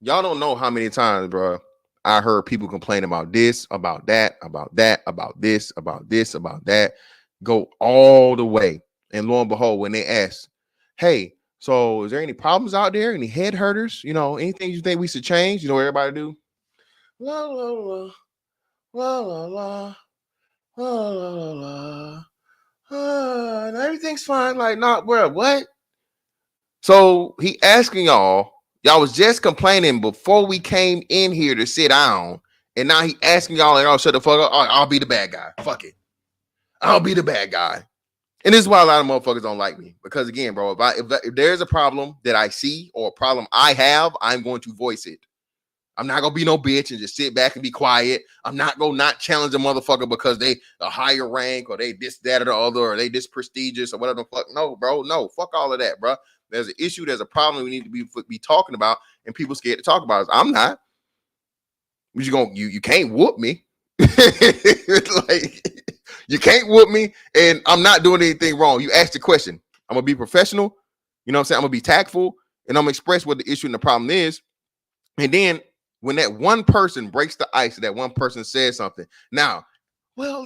y'all don't know how many times, bro, I heard people complain about this, about that, about that, about this, about this, about that, go all the way. And lo and behold, when they ask, hey, so is there any problems out there? Any head hurters? Anything you think we should change? You know what everybody do? La, la, la, la, la, la, la, la, la. Everything's fine. Like, not where, what? So he asking y'all was just complaining before we came in here to sit down, and now he asking y'all, and y'all shut the fuck up. I'll be the bad guy. Fuck it. I'll be the bad guy. And this is why a lot of motherfuckers don't like me. Because again, bro, if there's a problem that I see or a problem I have, I'm going to voice it. I'm not gonna be no bitch and just sit back and be quiet. I'm not gonna not challenge a motherfucker because they a higher rank or they this, that, or the other, or they this prestigious or whatever the fuck. No, bro, no, fuck all of that, bro. There's an issue, there's a problem we need to be talking about, and people scared to talk about it. I'm not. You can't whoop me. Like, you can't whoop me, and I'm not doing anything wrong. You asked the question. I'm gonna be professional. You know what I'm saying? I'm gonna be tactful, and I'm gonna express what the issue and the problem is. And then when that one person breaks the ice, that one person says something. Now, well,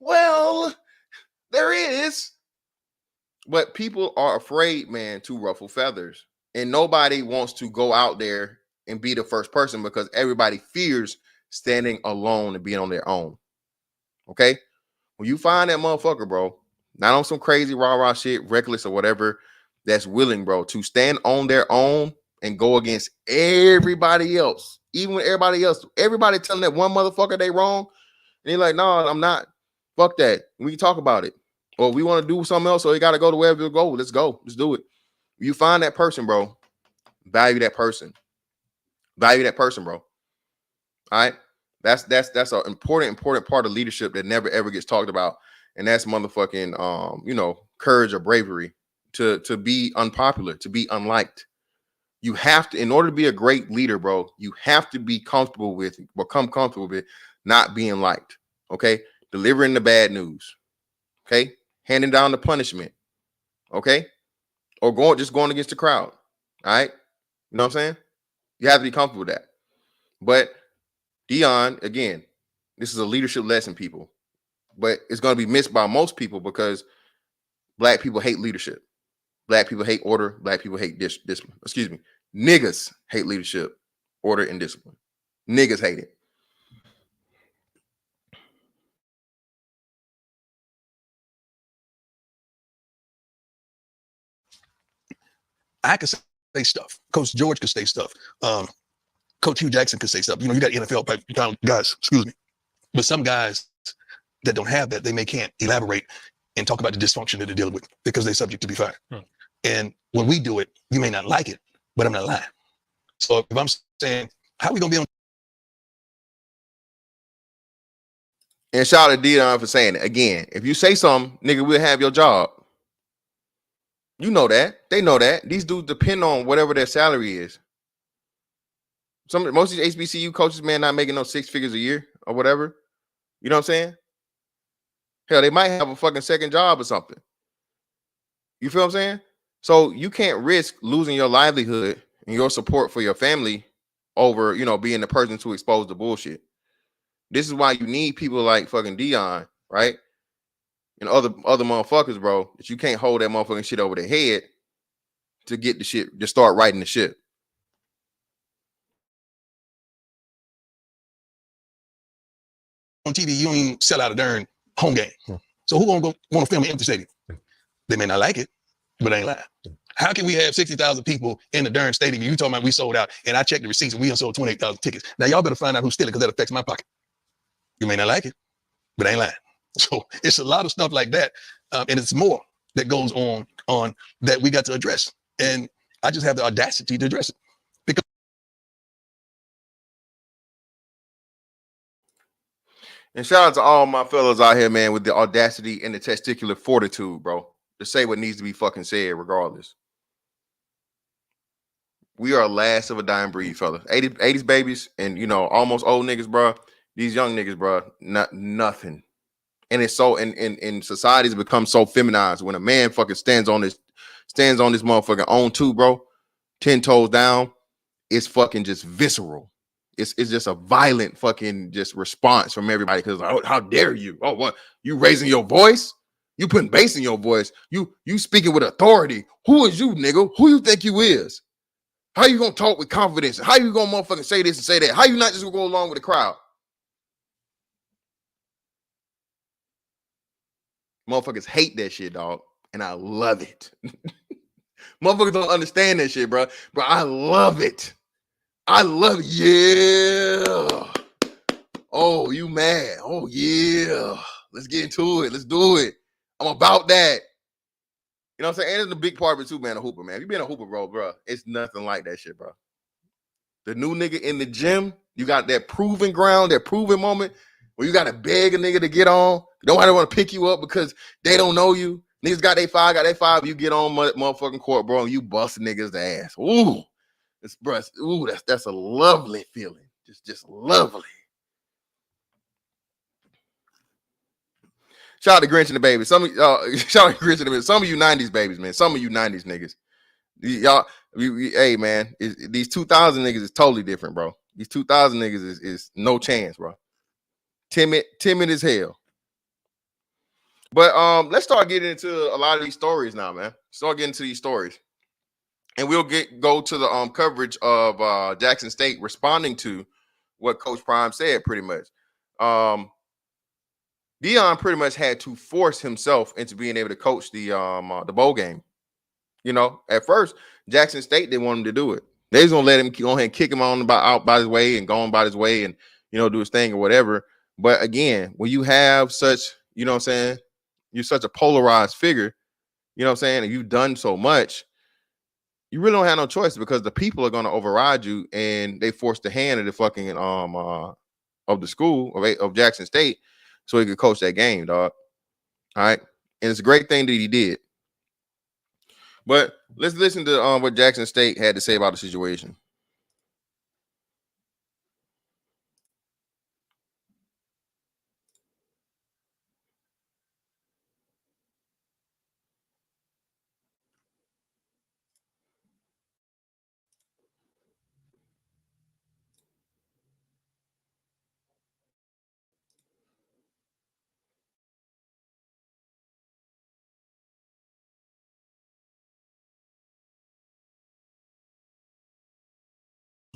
well, there is. But people are afraid, man, to ruffle feathers. And nobody wants to go out there and be the first person because everybody fears standing alone and being on their own. Okay? When you find that motherfucker, bro, not on some crazy rah-rah shit, reckless or whatever, that's willing, bro, to stand on their own and go against everybody else, even when everybody telling that one motherfucker they wrong, and they're like, no, I'm not. Fuck that. We can talk about it. Or we want to do something else, so you got to go to wherever you go. Let's go. Let's do it. You find that person, bro. Value that person. Value that person, bro. All right. That's an important part of leadership that never ever gets talked about. And that's motherfucking courage or bravery to be unpopular, to be unliked. You have to, in order to be a great leader, bro, you have to become comfortable with not being liked. Okay. Delivering the bad news. Okay. Handing down the punishment. Okay. Or going against the crowd. All right. You know what I'm saying? You have to be comfortable with that. But Dion, again, this is a leadership lesson, people. But it's going to be missed by most people because Black people hate leadership. Black people hate order. Black people hate discipline. Excuse me. Niggas hate leadership, order, and discipline. Niggas hate it. I could say stuff. Coach George could say stuff. Coach Hugh Jackson could say stuff. You got NFL guys, excuse me. But some guys that don't have that, they can't elaborate and talk about the dysfunction that they're dealing with because they're subject to be fired. And when we do it, you may not like it, but I'm not lying. So if I'm saying, how are we going to be on? And shout out to Dion for saying it. Again, if you say something, nigga, we'll have your job. You know that. They know that. These dudes depend on whatever their salary is. Most of these HBCU coaches, man, not making no 6 figures a year or whatever. You know what I'm saying? Hell, they might have a fucking second job or something. You feel what I'm saying? So you can't risk losing your livelihood and your support for your family over, you know, being the person to expose the bullshit. This is why you need people like fucking Dion, right? And other motherfuckers, bro, that you can't hold that motherfucking shit over their head to get the shit, just start writing the shit. On TV, you don't even sell out a darn home game. So who gonna want to film an empty stadium? They may not like it, but they ain't lying. How can we have 60,000 people in the darn stadium? You talking about we sold out, and I checked the receipts and we sold 28,000 tickets. Now y'all better find out who's stealing because that affects my pocket. You may not like it, but I ain't lying. So it's a lot of stuff like that, and it's more that goes on that we got to address. And I just have the audacity to address it. Because And shout out to all my fellas out here, man, with the audacity and the testicular fortitude, bro, to say what needs to be fucking said regardless. We are last of a dying breed, fella. 80s babies and, you know, almost old niggas, bro. These young niggas, bro, nothing. And it's so in society's become so feminized when a man fucking stands on this motherfucking own two, bro, 10 toes down. It's fucking just visceral. It's just a violent fucking just response from everybody because oh, how dare you? Oh, what? You raising your voice? You putting bass in your voice? You speaking with authority? Who is you, nigga? Who you think you is? How you gonna talk with confidence? How you gonna motherfucking say this and say that? How you not just gonna go along with the crowd? Motherfuckers hate that shit, dog, and I love it. Motherfuckers don't understand that shit, bro. But I love it. I love it. Yeah. Oh, you mad? Oh, yeah. Let's get into it. Let's do it. I'm about that. You know what I'm saying? And it's a big part of it too, man, a hooper, man. If you been a hooper, bro, it's nothing like that shit, bro. The new nigga in the gym, you got that proving ground, that proving moment where you got to beg a nigga to get on. Nobody want to pick you up because they don't know you. Niggas got their five, you get on motherfucking court, bro, and you bust niggas' ass. Ooh. It's, bro, that's a lovely feeling. Just lovely. Shout out to Grinch and the baby. Shout out to Grinch and the baby. Some of you 90s babies, man. Some of you 90s niggas. Y'all, hey, man, these 2000 niggas is totally different, bro. These 2000 niggas is no chance, bro. Timid as hell. But let's start getting into a lot of these stories now, man. Start getting to these stories. And we'll go to the coverage of Jackson State responding to what Coach Prime said pretty much. Dion pretty much had to force himself into being able to coach the bowl game. You know, at first, Jackson State didn't want him to do it. They was gonna let him go ahead and kick him out by his way and go on by his way and, you know, do his thing or whatever. But again, when you have such, you know what I'm saying, you're such a polarized figure, you know what I'm saying, and you've done so much, you really don't have no choice because the people are going to override you, and they forced the hand of the fucking of the school of Jackson State so he could coach that game, dog. All right, and it's a great thing that he did. But let's listen to what Jackson State had to say about the situation.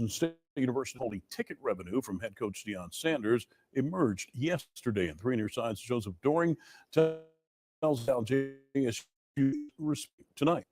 State University holding ticket revenue from head coach Deion Sanders emerged yesterday. And 3 on your sides, Joseph Doring tells how JSU tonight.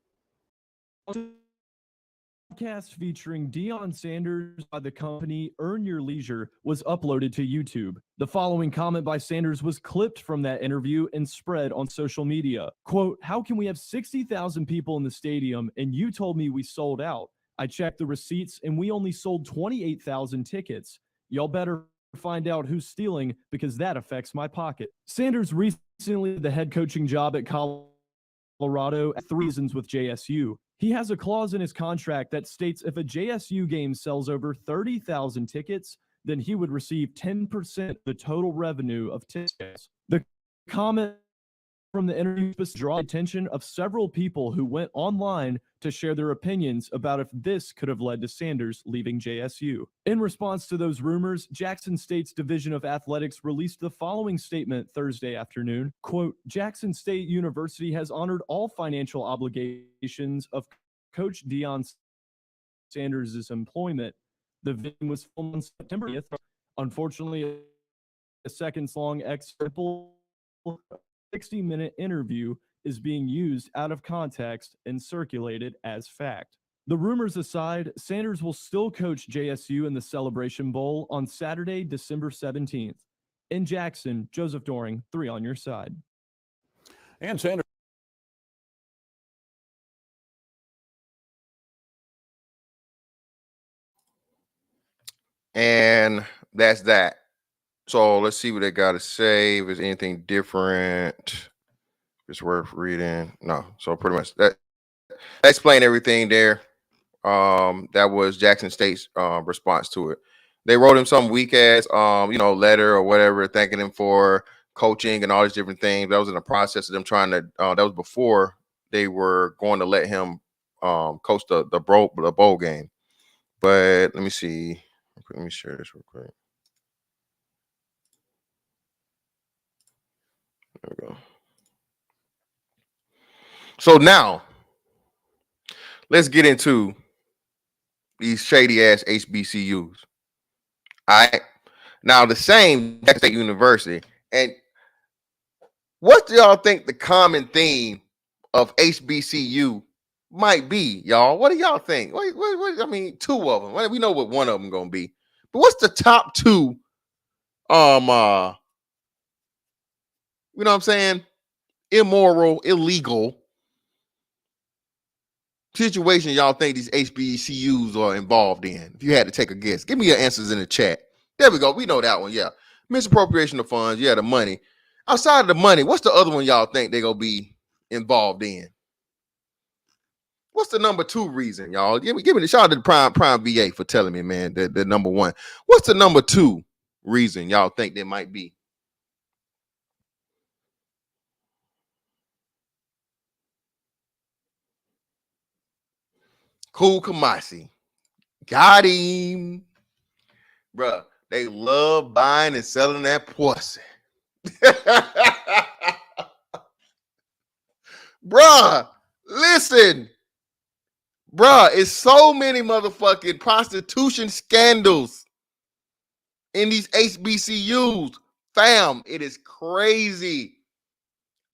Podcast featuring Deion Sanders by the company Earn Your Leisure was uploaded to YouTube. The following comment by Sanders was clipped from that interview and spread on social media. Quote, "How can we have 60,000 people in the stadium and you told me we sold out? I checked the receipts and we only sold 28,000 tickets. Y'all better find out who's stealing because that affects my pocket." Sanders recently had the head coaching job at Colorado at 3 seasons with JSU. He has a clause in his contract that states if a JSU game sells over 30,000 tickets, then he would receive 10% of the total revenue of tickets. The comment from the interview draw attention of several people who went online to share their opinions about if this could have led to Sanders leaving JSU. In response to those rumors, Jackson State's Division of Athletics released the following statement Thursday afternoon, quote, Jackson State University has honored all financial obligations of Coach Dion Sanders' employment. The video was filmed on September 8th. Unfortunately, a seconds-long excerpt 60-minute interview is being used out of context and circulated as fact. The rumors aside, Sanders will still coach JSU in the Celebration Bowl on Saturday, December 17th. In Jackson, Joseph Doring, 3 on your side. And Sanders. And that's that. So let's see what they got to say. If there's anything different, it's worth reading. No. So pretty much that explained everything there. That was Jackson State's response to it. They wrote him some weak ass letter or whatever, thanking him for coaching and all these different things. That was in the process of them trying to that was before they were going to let him coach the bowl game. But let me see. Let me share this real quick. There we go. So now let's get into these shady ass HBCUs. All right. Now the same Jackson State University. And what do y'all think the common theme of HBCU might be, y'all? What do y'all think? What, I mean, 2 of them. We know what one of them gonna be. But what's the top 2? You know what I'm saying? Immoral, illegal situation y'all think these HBCUs are involved in? If you had to take a guess, give me your answers in the chat. There we go. We know that one. Yeah. Misappropriation of funds. Yeah, the money. Outside of the money, what's the other one y'all think they're going to be involved in? What's the number 2 reason, y'all? Give me the shout out to the Prime VA for telling me, man, the number 1. What's the number 2 reason y'all think there might be? Cool Kamasi. Got him. Bruh, they love buying and selling that pussy. Bruh, listen. Bruh, it's so many motherfucking prostitution scandals in these HBCUs. Fam, it is crazy.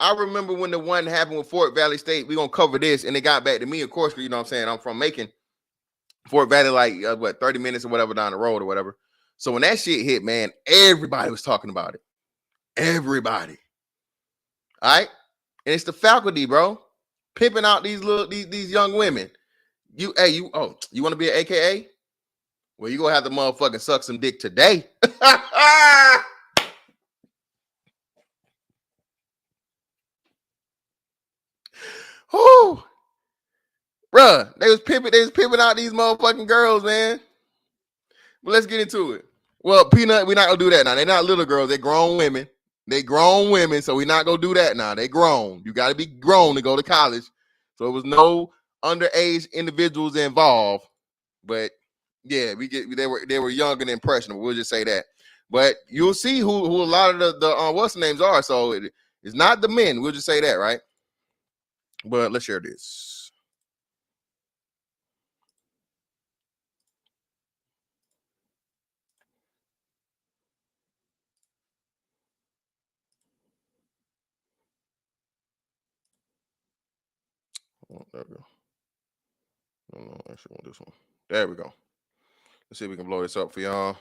I remember when the one happened with Fort Valley State. We're going to cover this. And they got back to me, of course, because, you know what I'm saying, I'm from Macon. Fort Valley, like, 30 minutes or whatever down the road or whatever. So when that shit hit, man, everybody was talking about it. Everybody. All right? And it's the faculty, bro. Pimping out these young women. You want to be an AKA? Well, you going to have to motherfucking suck some dick today. Whoo. Bruh, they was pimping out these motherfucking girls, man. But let's get into it. Well, Peanut, we're not gonna do that now. They're not little girls, they're grown women. They grown women, so we're not gonna do that now. They grown. You gotta be grown to go to college. So it was no underage individuals involved. But yeah, they were young and impressionable. We'll just say that. But you'll see who a lot of the what's the names are. So it's not the men. We'll just say that, right? But let's share this. Oh, there we go. No, I actually want this one. There we go. Let's see if we can blow this up for y'all.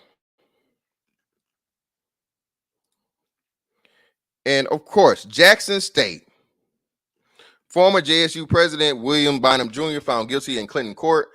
And of course, Jackson State. Former JSU president William Bynum Jr. found guilty in Clinton court.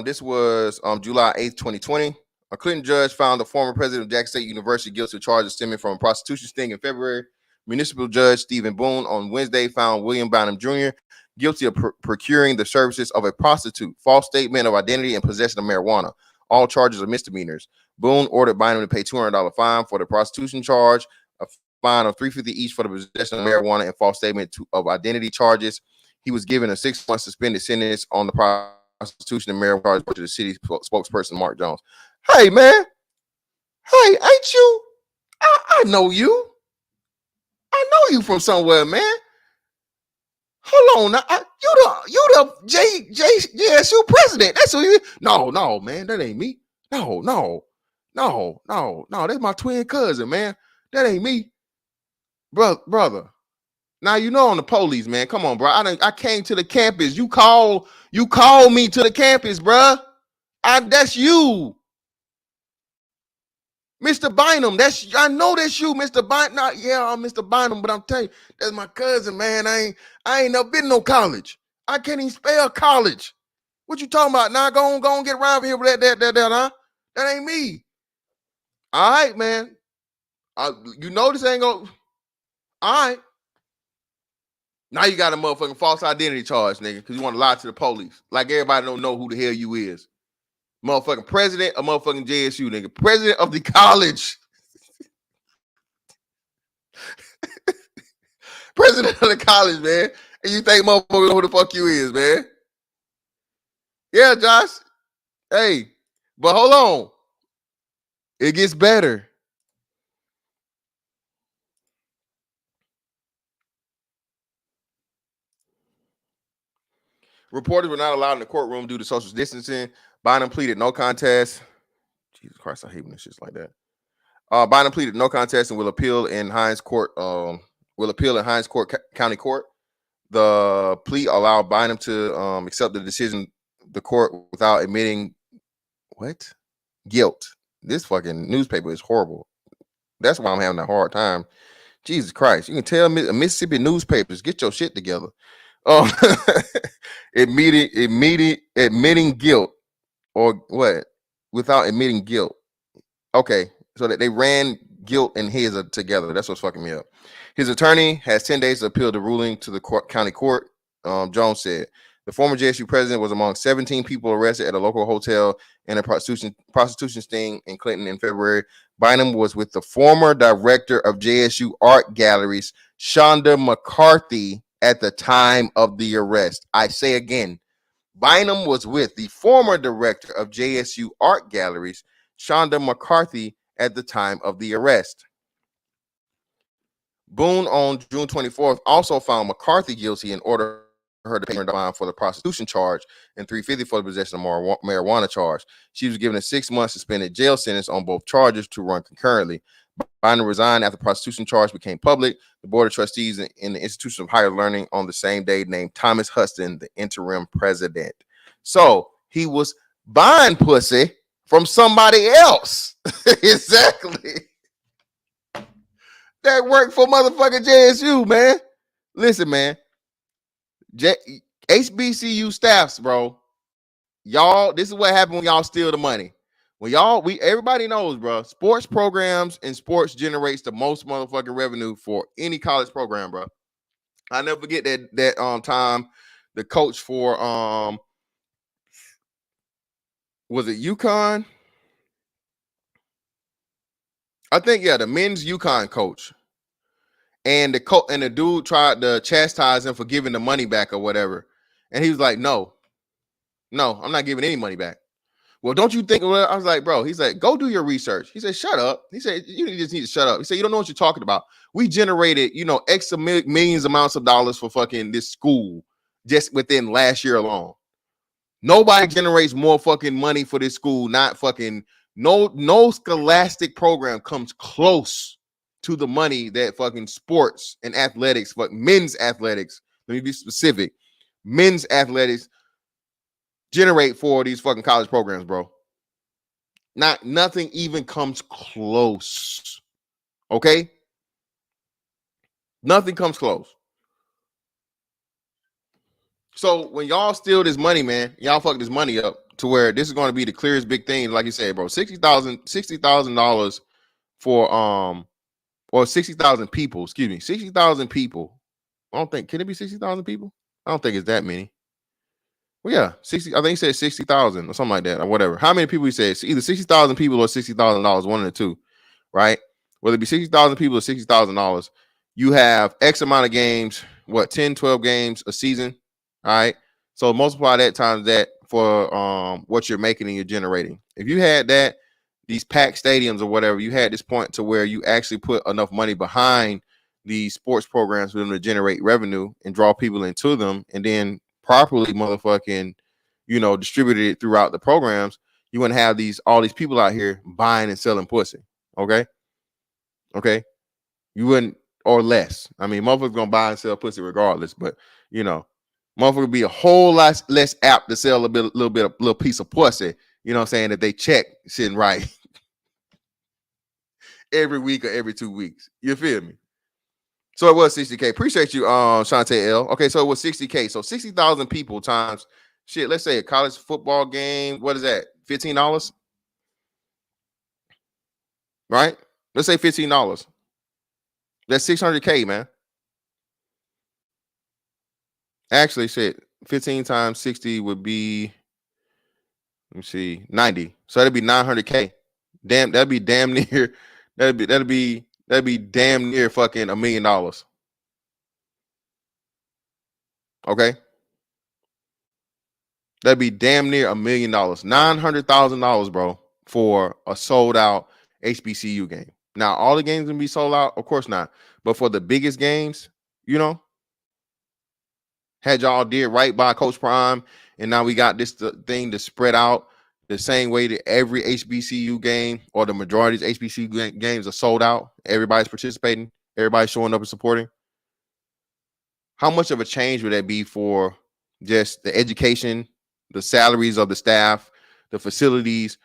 This was July 8th, 2020. A Clinton judge found the former president of Jackson State University guilty of charges stemming from a prostitution sting in February. Municipal Judge Stephen Boone on Wednesday found William Bynum Jr. guilty of procuring the services of a prostitute, false statement of identity, and possession of marijuana. All charges are misdemeanors. Boone ordered Bynum to pay $200 fine for the prostitution charge, a fine of $350 each for the possession of marijuana and false statement of identity charges. He was given a 6-month suspended sentence on the prostitution and marijuana charge to the city spokesperson Mark Jones. Hey man, hey, ain't you? I know you. I know you from somewhere, man. Hold on, now. You the JSU president. That's who you. No, man, that ain't me. No. That's my twin cousin, man. That ain't me, brother. Now you know I'm the police, man. Come on, bro. I came to the campus. You call me to the campus, bro. That's you, Mr. Bynum. I know that's you, Mr. Bynum. I'm Mr. Bynum, but I'm telling you, that's my cousin, man. I ain't never been no college. I can't even spell college. What you talking about? Now go on, get around here with that, huh? That ain't me. All right, man. You know this ain't gonna. All right. Now you got a motherfucking false identity charge, nigga, because you want to lie to the police. Like everybody don't know who the hell you is. Motherfucking president of motherfucking JSU, nigga. President of the college. President of the college, man. And you think motherfucker know who the fuck you is, man. Yeah, Josh. Hey, but hold on. It gets better. Reporters were not allowed in the courtroom due to social distancing. Bynum pleaded no contest. Jesus Christ, I hate when it's just like that. Bynum pleaded no contest and will appeal in Hines Court. County Court. The plea allowed Bynum to accept the decision of the court without admitting guilt. This fucking newspaper is horrible. That's why I'm having a hard time. Jesus Christ, you can tell Mississippi newspapers, get your shit together. Admitting guilt or what? Without admitting guilt. Okay, so that they ran guilt and his together. That's what's fucking me up. His attorney has 10 days to appeal the ruling to the county court. Jones said the former JSU president was among 17 people arrested at a local hotel in a prostitution sting in Clinton in February. Bynum was with the former director of JSU Art Galleries, Shonda McCarthy, at the time of the arrest. I say again, Bynum was with the former director of JSU Art Galleries, Shonda McCarthy, at the time of the arrest. Boone on June 24th also found McCarthy guilty and ordered her to pay her fine for the prostitution charge and $350 for the possession of marijuana charge. She was given a 6-month suspended jail sentence on both charges to run concurrently. Bynum resigned after the prostitution charge became public. The Board of Trustees in the Institution of Higher Learning on the same day named Thomas Huston the interim president. So he was buying pussy from somebody else. Exactly. That worked for motherfucking JSU, man. Listen, man. HBCU staffs, bro. Y'all, this is what happened when y'all steal the money. When everybody knows, bro, sports programs and sports generates the most motherfucking revenue for any college program, bro. I never forget that time the coach for was it UConn? I think the men's UConn coach. And the dude tried to chastise him for giving the money back or whatever. And he was like, no, I'm not giving any money back. Well, don't you think? Well, I was like, bro, he's like, go do your research. He said, shut up. He said, you just need to shut up. He said, you don't know what you're talking about. We generated, X millions amounts of dollars for fucking this school just within last year alone. Nobody generates more fucking money for this school. Not fucking no scholastic program comes close to the money that fucking sports and athletics, men's athletics, let me be specific, men's athletics generate for these fucking college programs, bro. Nothing even comes close. Okay? Nothing comes close. So when y'all steal this money, man, y'all fuck this money up to where this is going to be the clearest big thing, like you said, bro. $60,000 for or 60,000 people, 60,000 people. I don't think, can it be 60,000 people? I don't think it's that many. Well, yeah, 60. I think he said 60,000 or something like that, or whatever. How many people he said? It's either 60,000 people or $60,000, one of the two, right? Whether it be 60,000 people or $60,000, you have X amount of games, what, 10, 12 games a season, all right? So multiply that times that for what you're making and you're generating. If you had that, these packed stadiums or whatever, you had this point to where you actually put enough money behind these sports programs for them to generate revenue and draw people into them, and then properly motherfucking, distributed it throughout the programs, you wouldn't have all these people out here buying and selling pussy. Okay. You wouldn't, or less. I mean, motherfuckers gonna buy and sell pussy regardless, but motherfucker would be a whole lot less apt to sell a little piece of pussy, you know what I'm saying, if they check sitting right every week or every 2 weeks. You feel me? So it was 60K. Appreciate you, Shantae L. Okay, so it was 60K. So 60,000 people times, shit, let's say a college football game. What is that? $15? Right? Let's say $15. That's 600K, man. Actually, shit, 15 times 60 would be, let me see, 90. So that'd be 900K. Damn, that'd be damn near, that'd be damn near fucking $1 million. Okay. That'd be damn near $1 million. $900,000, bro, for a sold out HBCU game. Now, all the games gonna be sold out? Of course not. But for the biggest games, had y'all did right by Coach Prime, and now we got this thing to spread out the same way that every HBCU game or the majority of HBCU games are sold out. Everybody's participating. Everybody's showing up and supporting. How much of a change would that be for just the education, the salaries of the staff, the facilities,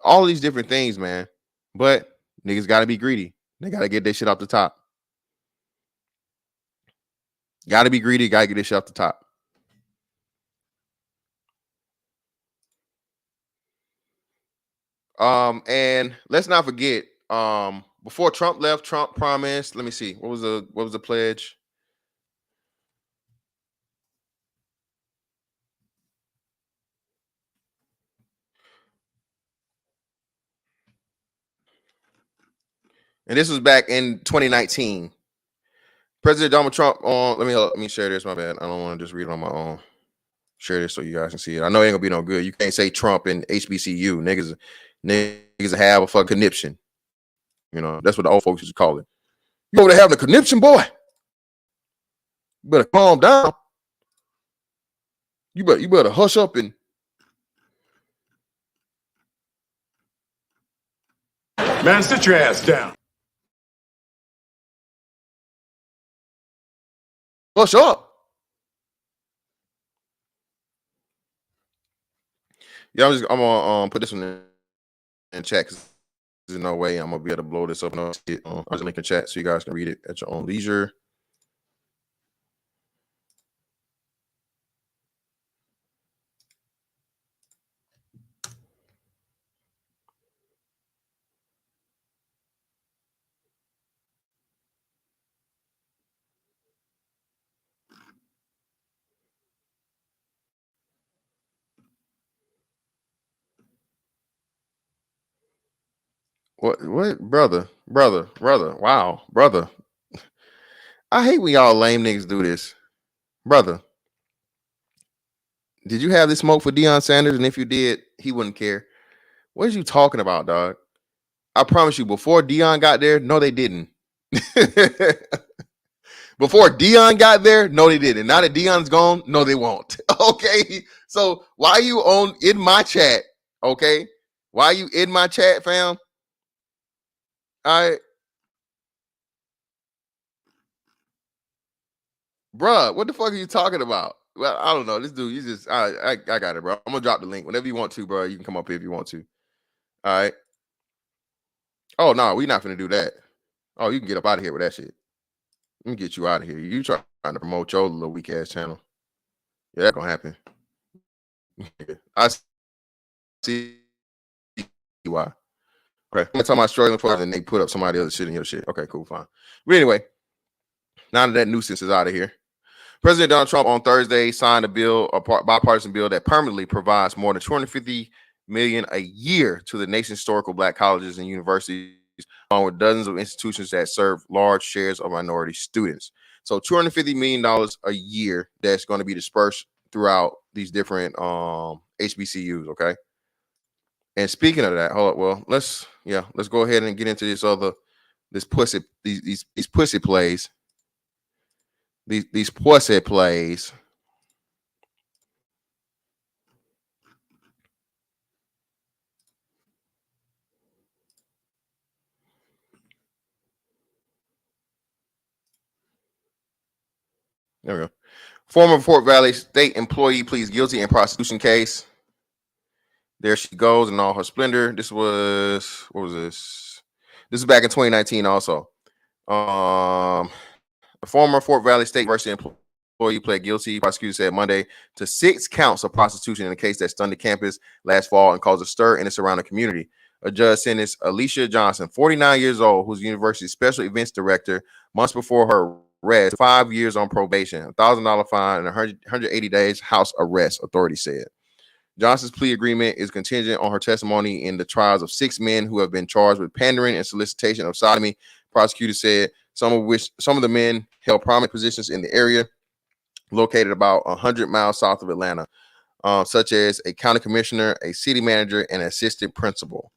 all these different things, man? But niggas got to be greedy. They got to get their shit off the top. Got to be greedy. Got to get this shit off the top. And let's not forget, before Trump left, Trump promised, let me see, what was the pledge? And this was back in 2019. President Donald Trump let me share this, my bad. I don't want to just read it on my own. Share this so you guys can see it. I know it ain't gonna be no good. You can't say Trump and HBCU. Niggas have a fucking conniption. That's what the old folks used to call it. You over there having a conniption, boy? You better calm down. You better hush up and man, sit your ass down. hush up. Yeah, I'm gonna put this one in chat because there's no way I'm gonna be able to blow this up. I'll just link in chat so you guys can read it at your own leisure. What, brother? Wow, brother. I hate when y'all lame niggas do this, brother. Did you have this smoke for Deion Sanders? And if you did, he wouldn't care. What are you talking about, dog? I promise you, before Deion got there, no, they didn't. Before Deion got there, no, they didn't. Now that Deion's gone, no, they won't. Okay, so why you in my chat? Okay, why you in my chat, fam? All right, bruh, what the fuck are you talking about? Well, I don't know. This dude, you just, I got it, bro. I'm gonna drop the link whenever you want to, bro. You can come up here if you want to. All right. Oh no, we're not gonna do that. Oh, you can get up out of here with that shit. Let me get you out of here. You trying to promote your little weak ass channel? Yeah, that's gonna happen. I see why. Okay, that's how I'm struggling for, and they put up somebody else's shit in your shit. Okay, cool, fine. But anyway, now that nuisance is out of here. President Donald Trump on Thursday signed a bipartisan bill that permanently provides more than $250 million a year to the nation's historical Black colleges and universities, along with dozens of institutions that serve large shares of minority students. So $250 million a year that's going to be dispersed throughout these different HBCUs. Okay. And speaking of that, hold up. Well, let's go ahead and get into these pussy plays. These pussy plays. There we go. Former Fort Valley State employee pleads guilty in prostitution case. There she goes in all her splendor. This was, what was this? This is back in 2019 also. The former Fort Valley State University employee pled guilty, prosecutors said Monday, to 6 counts of prostitution in a case that stunned the campus last fall and caused a stir in the surrounding community. A judge sentenced Alicia Johnson, 49 years old, who's the university's special events director, months before her arrest, 5 years on probation, $1,000 fine, and 180 days house arrest, authorities said. Johnson's plea agreement is contingent on her testimony in the trials of 6 men who have been charged with pandering and solicitation of sodomy. Prosecutors said some of the men held prominent positions in the area, located about 100 miles south of Atlanta, such as a county commissioner, a city manager, and an assistant principal.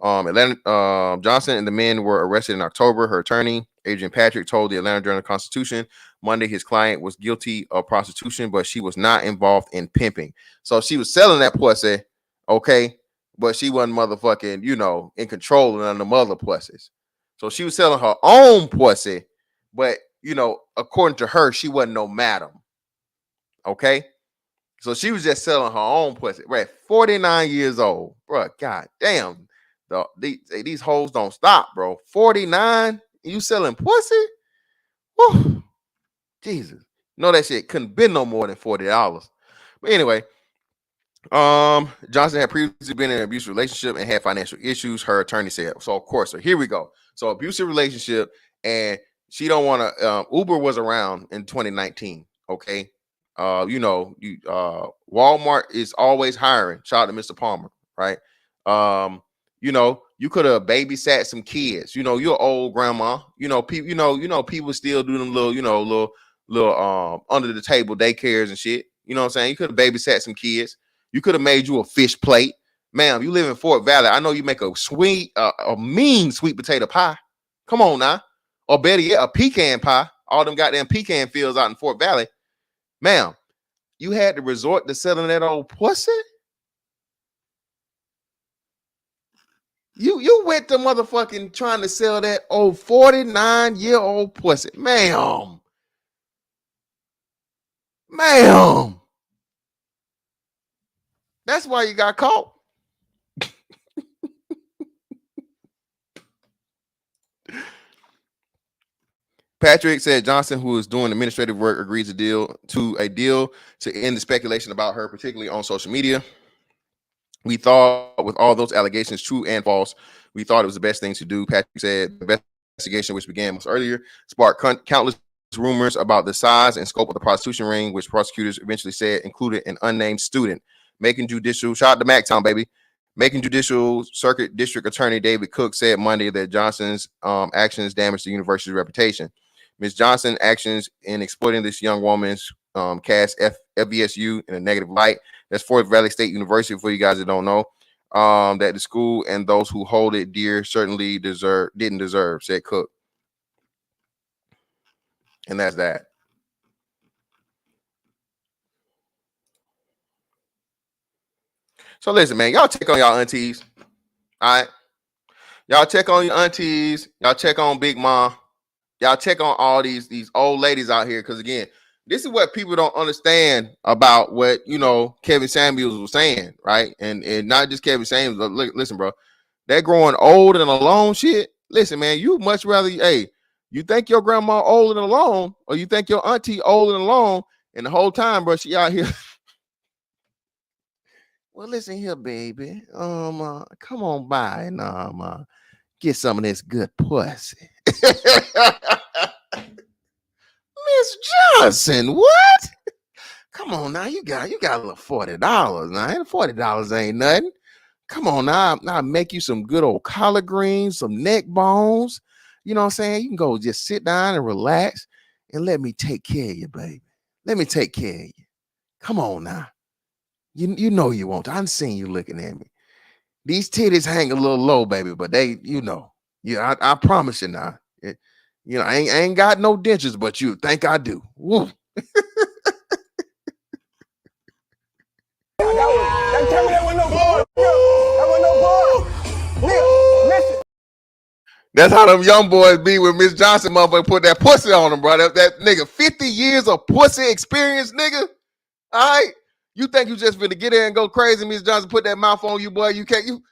Johnson and the men were arrested in October. Her attorney, Adrian Patrick, told the Atlanta Journal-Constitution Monday his client was guilty of prostitution, but she was not involved in pimping. So she was selling that pussy, okay, but she wasn't motherfucking, in control of none of the mother pussies. So she was selling her own pussy, but, according to her, she wasn't no madam, okay? So she was just selling her own pussy. Right, 49 years old, bro. God damn. These hoes don't stop, bro. 49, you selling pussy? Whew. Jesus. No, that shit couldn't been no more than $40. But anyway, Johnson had previously been in an abusive relationship and had financial issues, her attorney said. So of course, so here we go. So abusive relationship, and she don't want to. Uber was around in 2019. Okay, Walmart is always hiring. Shout out to Mr. Palmer, right? You could have babysat some kids. You're old grandma. People still do them little under the table daycares and shit. You know what I'm saying? You could have babysat some kids. You could have made you a fish plate. Ma'am, you live in Fort Valley. I know you make a mean sweet potato pie. Come on now. Or better yet, a pecan pie. All them goddamn pecan fields out in Fort Valley. Ma'am, you had to resort to selling that old pussy? You went to motherfucking trying to sell that old 49-year-old pussy. Ma'am. That's why you got caught. Patrick said Johnson, who is doing administrative work, agreed to a deal to end the speculation about her, particularly on social media. We thought, with all those allegations, true and false, we thought it was the best thing to do. Patrick said the investigation, which began months earlier, sparked countless rumors about the size and scope of the prostitution ring, which prosecutors eventually said included an unnamed student. Shout out to MacTown, baby. Macon Judicial Circuit District Attorney David Cook said Monday that Johnson's actions damaged the university's reputation. Ms. Johnson's actions in exploiting this young woman's cast FVSU in a negative light. That's Fort Valley State University, for you guys that don't know, that the school and those who hold it dear certainly didn't deserve, said Cook. And that's that. So listen, man, y'all check on y'all aunties. All right. Y'all check on your aunties. Y'all check on Big Mom. Y'all check on all these old ladies out here. Because again, this is what people don't understand about what, Kevin Samuels was saying, right? And not just Kevin Samuels. But listen, bro, that growing old and alone shit. Listen, man, you much rather, you think your grandma old and alone, or you think your auntie old and alone, and the whole time, bro, she out here. Well, listen here, baby. Come on by and get some of this good pussy. Miss Johnson, what? Come on now, you got a little $40 now. $40 ain't nothing. Come on now, I'll make you some good old collard greens, some neck bones. You know what I'm saying? You can go just sit down and relax and let me take care of you, baby. Let me take care of you. Come on now. You know you won't. I done seen you looking at me. These titties hang a little low, baby, but they, yeah, I promise you now. I ain't got no dentures, but you think I do. Woo. That's how them young boys be with Miss Johnson, motherfucker. Put that pussy on them, bro. That nigga, 50 years of pussy experience, nigga. All right, you think you just finna get in and go crazy, Miss Johnson? Put that mouth on you, boy. You can't.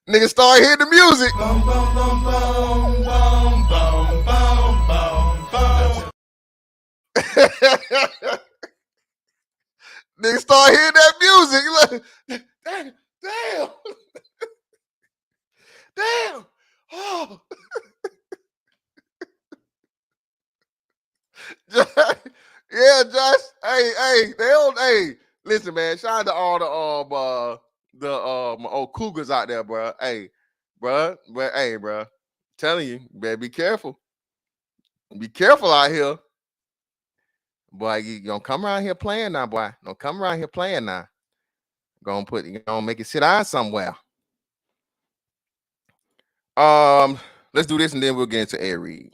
Nigga, start hearing the music. Bum, bum, bum, bum, bum, bum, bum, bum. Nigga, start hearing that music. Like, damn. Damn. Oh. Yeah, Josh. Hey, listen, man. Shout out to all the old cougars out there, bro. Hey, bro. Telling you, better be careful. Be careful out here. Boy, you gonna come around here playing now, boy. Don't come around here playing now. Gonna make it sit down somewhere. Let's do this and then we'll get into air read.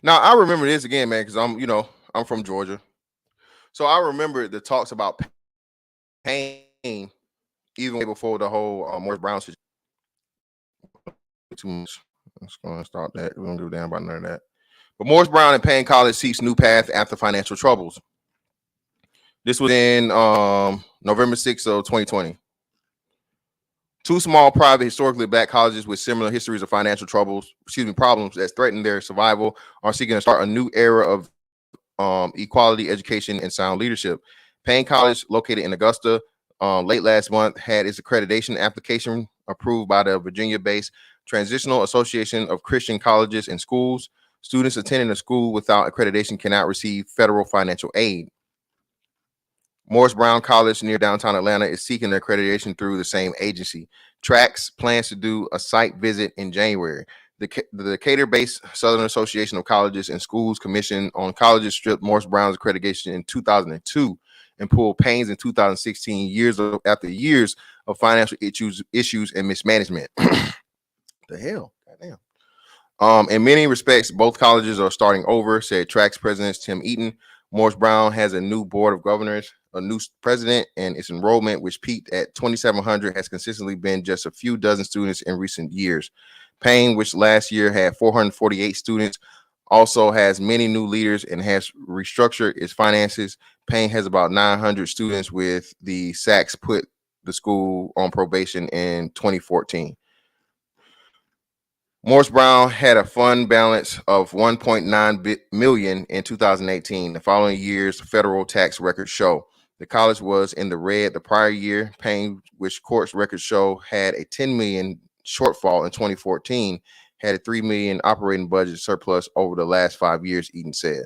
Now I remember this again, man, because I'm from Georgia. So I remember the talks about pain even way before the whole Morris Brown situation. Too much. Let's go and start that. We don't give a damn about none of that. But Morris Brown and Payne College seeks new path after financial troubles. This was in November 6th of 2020. Two small private historically black colleges with similar histories of financial problems that threaten their survival are seeking to start a new era of equality, education, and sound leadership. Payne College, located in Augusta, late last month had its accreditation application approved by the Virginia-based Transitional Association of Christian Colleges and Schools. Students attending a school without accreditation cannot receive federal financial aid. Morris Brown College near downtown Atlanta is seeking their accreditation through the same agency. TRAX plans to do a site visit in January. The Decatur-based Southern Association of Colleges and Schools Commission on Colleges stripped Morris Brown's accreditation in 2002 and pulled Payne's in 2016, after years of financial issues and mismanagement. The hell? Goddamn. In many respects, both colleges are starting over, said TRAX President Tim Eaton. Morris Brown has a new board of governors, a new president, and its enrollment, which peaked at 2,700, has consistently been just a few dozen students in recent years. Payne, which last year had 448 students, also has many new leaders and has restructured its finances. Payne has about 900 students, with the SACs put the school on probation in 2014. Morris Brown had a fund balance of $1.9 million in 2018. The following year's federal tax records show the college was in the red the prior year. Payne, which court's records show had a $10 million shortfall in 2014, had a $3 million operating budget surplus over the last 5 years, Eaton said.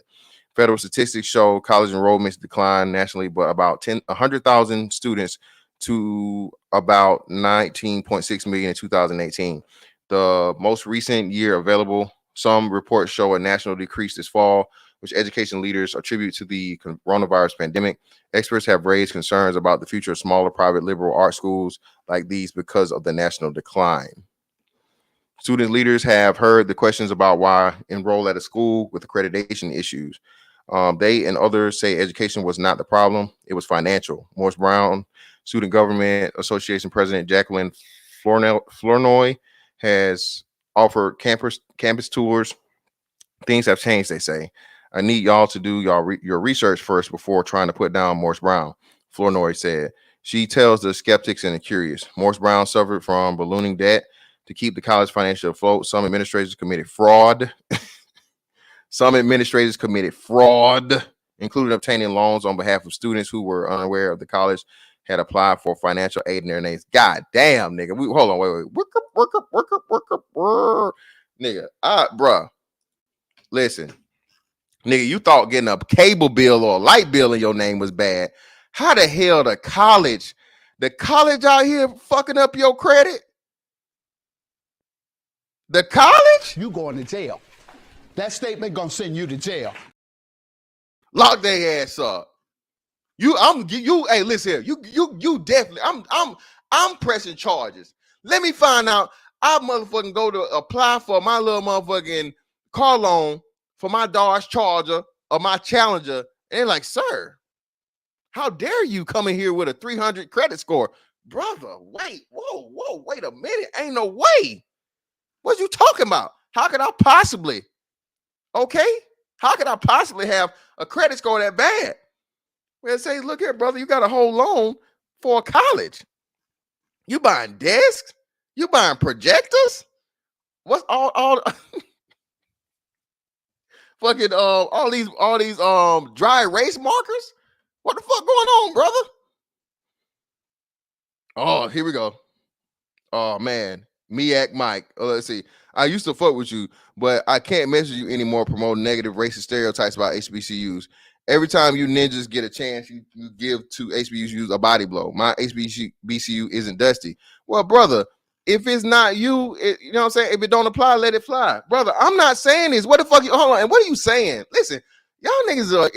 Federal statistics show college enrollments declined nationally, but about 100,000 students to about 19.6 million in 2018. The most recent year available, some reports show a national decrease this fall, which education leaders attribute to the coronavirus pandemic. Experts have raised concerns about the future of smaller private liberal arts schools like these because of the national decline. Student leaders have heard the questions about why enroll at a school with accreditation issues. They and others say education was not the problem, it was financial. Morris Brown Student Government Association President Jacqueline Flournoy has offered campus tours. Things have changed, they say. I need y'all to do your research first before trying to put down Morris Brown, Flournoy said. She tells the skeptics and the curious. Morris Brown suffered from ballooning debt to keep the college financially afloat. Some administrators committed fraud. Including obtaining loans on behalf of students who were unaware of the college had applied for financial aid in their names. God damn, nigga. Hold on, wait. Work up. Nigga, bruh. Listen, nigga, you thought getting a cable bill or a light bill in your name was bad. How the hell the college out here fucking up your credit? The college? You going to jail. That statement gonna send you to jail. Lock their ass up. Hey, listen here. You definitely. I'm pressing charges. Let me find out. I motherfucking go to apply for my little motherfucking car loan for my Dodge Charger or my Challenger, and they're like, sir, how dare you come in here with a 300 credit score, brother? Wait, whoa, wait a minute. Ain't no way. What you talking about? How could I possibly? Okay, how could I possibly have a credit score that bad? Well, say, look here, brother, you got a whole loan for a college. You buying desks? You buying projectors? What's all fucking all these dry erase markers? What the fuck going on, brother? Oh, here we go. Oh man, Miak Mike. Let's see. I used to fuck with you, but I can't message you anymore promoting negative racist stereotypes about HBCUs. Every time you ninjas get a chance, you give to HBCUs a body blow. My HBCU isn't dusty. Well, brother, if it's not you, you know what I'm saying? If it don't apply, let it fly. Brother, I'm not saying this. What the fuck? Hold on. And what are you saying? Listen, y'all niggas are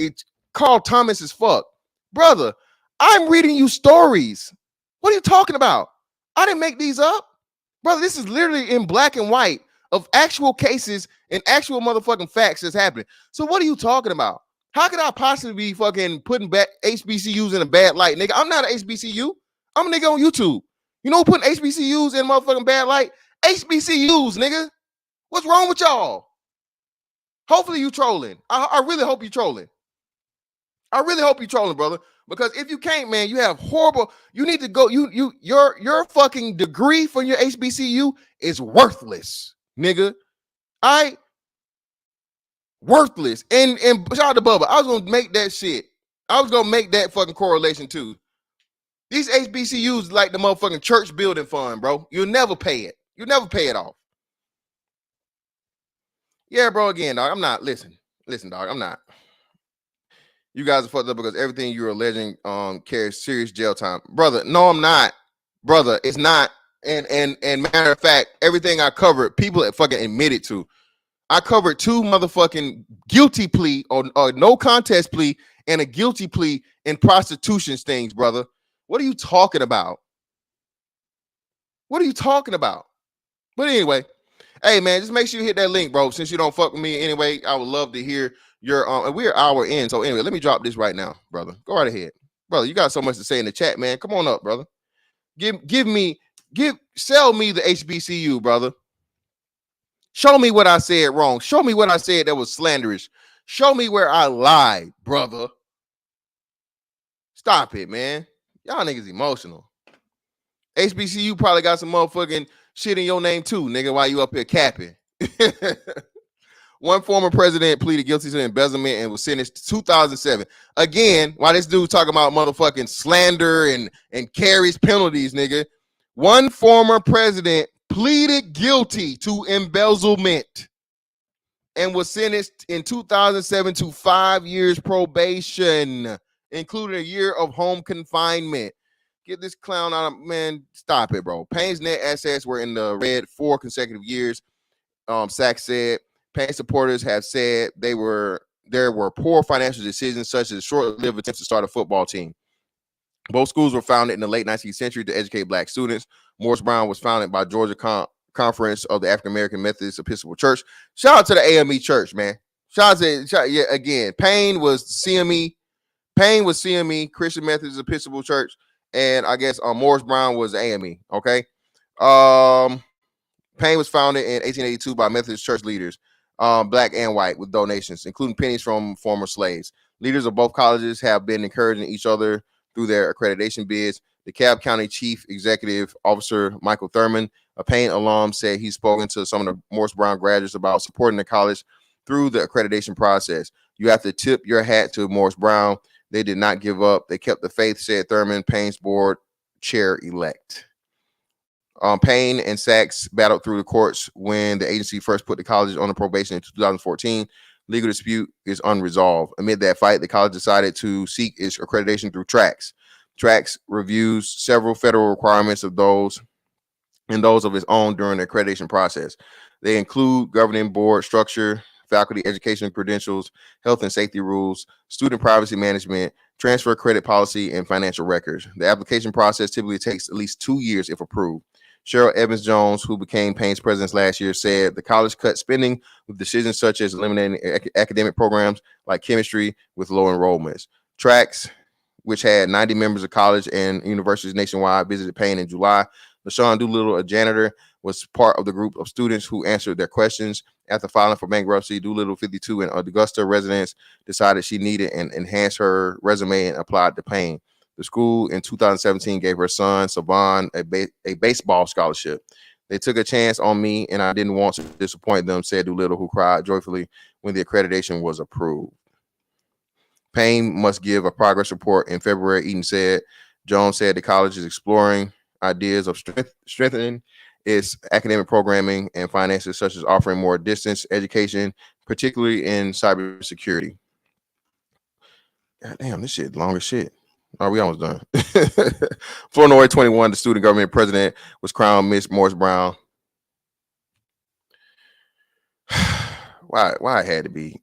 Carl Thomas as fuck. Brother, I'm reading you stories. What are you talking about? I didn't make these up. Brother, this is literally in black and white of actual cases and actual motherfucking facts that's happening. So what are you talking about? How could I possibly be fucking putting back HBCUs in a bad light, nigga? I'm not an HBCU. I'm a nigga on YouTube. You know who putting HBCUs in motherfucking bad light? HBCUs, nigga. What's wrong with y'all? Hopefully you trolling. I really hope you trolling. I really hope you trolling, brother. Because if you can't, man, you have horrible. You need to go. Your fucking degree for your HBCU is worthless, nigga. Worthless. And shout out to Bubba. I was gonna make that shit. I was gonna make that fucking correlation too. These HBCUs like the motherfucking church building fund, bro. You'll never pay it. You'll never pay it off. Yeah, bro. Again, dog. I'm not. Listen, dog. I'm not. You guys are fucked up because everything you're alleging carries serious jail time. Brother, no, I'm not. Brother, it's not. And matter of fact, everything I covered, people that fucking admitted to. I covered 2 motherfucking guilty plea or no contest plea and a guilty plea in prostitution things, brother. What are you talking about? What are you talking about? But anyway, hey man, just make sure you hit that link, bro. Since you don't fuck with me anyway, I would love to hear your and we're an hour in. So anyway, let me drop this right now, brother. Go right ahead. Brother, you got so much to say in the chat, man. Come on up, brother. Sell me the HBCU, brother. Show me what I said wrong. Show me what I said that was slanderous. Show me where I lied, brother. Stop it, man. Y'all niggas emotional. HBCU probably got some motherfucking shit in your name too, nigga, while you up here capping. One former president pleaded guilty to embezzlement and was sentenced to 2007. Again, while this dude talking about motherfucking slander and carries penalties, nigga. One former president pleaded guilty to embezzlement and was sentenced in 2007 to 5 years probation, including a year of home confinement. Get this clown out of, man, stop it, bro. Payne's net assets were in the red 4 consecutive years. Sachs said Payne supporters have said there were poor financial decisions, such as short-lived attempts to start a football team. Both schools were founded in the late 19th century to educate black students. Morris Brown was founded by Georgia Conference of the African American Methodist Episcopal Church. Shout out to the AME Church, man. Yeah, again, Payne was CME. Payne was CME, Christian Methodist Episcopal Church, and I guess Morris Brown was AME. Okay. Payne was founded in 1882 by Methodist church leaders, black and white, with donations, including pennies from former slaves. Leaders of both colleges have been encouraging each other through their accreditation bids. The DeKalb County Chief Executive Officer Michael Thurman, a Payne alum, said he's spoken to some of the Morris Brown graduates about supporting the college through the accreditation process. You have to tip your hat to Morris Brown. They did not give up. They kept the faith, said Thurman, Payne's board chair-elect. Payne and Sachs battled through the courts when the agency first put the college on a probation in 2014. Legal dispute is unresolved. Amid that fight, the college decided to seek its accreditation through TRACS. TRACS reviews several federal requirements of those of its own during the accreditation process. They include governing board structure, faculty education credentials, health and safety rules, student privacy management, transfer credit policy, and financial records. The application process typically takes at least 2 years if approved. Cheryl Evans-Jones, who became Payne's president last year, said the college cut spending with decisions such as eliminating academic programs like chemistry with low enrollments. TRACS, which had 90 members of college and universities nationwide, visited Payne in July. LaShawn Doolittle, a janitor, was part of the group of students who answered their questions. After filing for bankruptcy, Doolittle, 52, and Augusta residents decided she needed and enhance her resume and applied to Payne. The school in 2017 gave her son, Savon, a baseball scholarship. They took a chance on me, and I didn't want to disappoint them, said Doolittle, who cried joyfully when the accreditation was approved. Payne must give a progress report in February, Eaton said. Jones said the college is exploring ideas of strengthening its academic programming and finances, such as offering more distance education, particularly in cybersecurity. God damn, this shit long as shit. Oh, we almost done. Flournoy 21, the student government president, was crowned Miss Morris Brown. Why it had to be?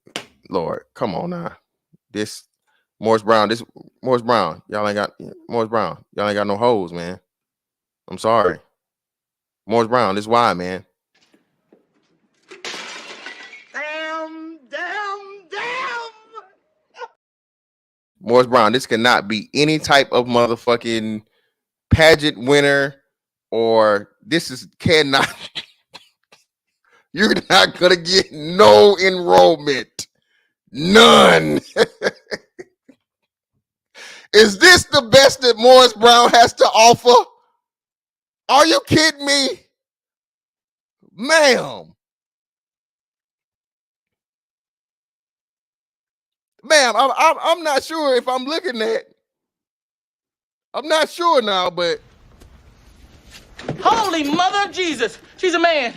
Lord, come on now. Morris Brown, y'all ain't got no hoes, man. I'm sorry. Morris Brown, this why, man. Damn. Morris Brown, this cannot be any type of motherfucking pageant winner, or cannot. You're not gonna get no enrollment. None. Is this the best that Morris Brown has to offer? Are you kidding me? Ma'am, I'm not sure if I'm looking at. I'm not sure now, but Holy mother of Jesus, she's a man.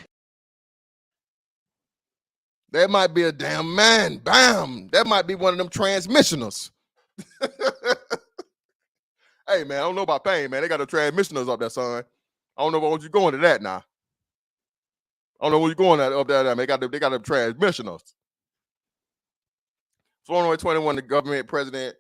that might be a damn man. Bam. That might be one of them transmissioners. Hey, man, I don't know about Payne, man. They got the transmissioners up there, son. I don't know what you going to that now. I don't know where you're going up there. Man. They got the transmissioners. Flournoy 21, the government president,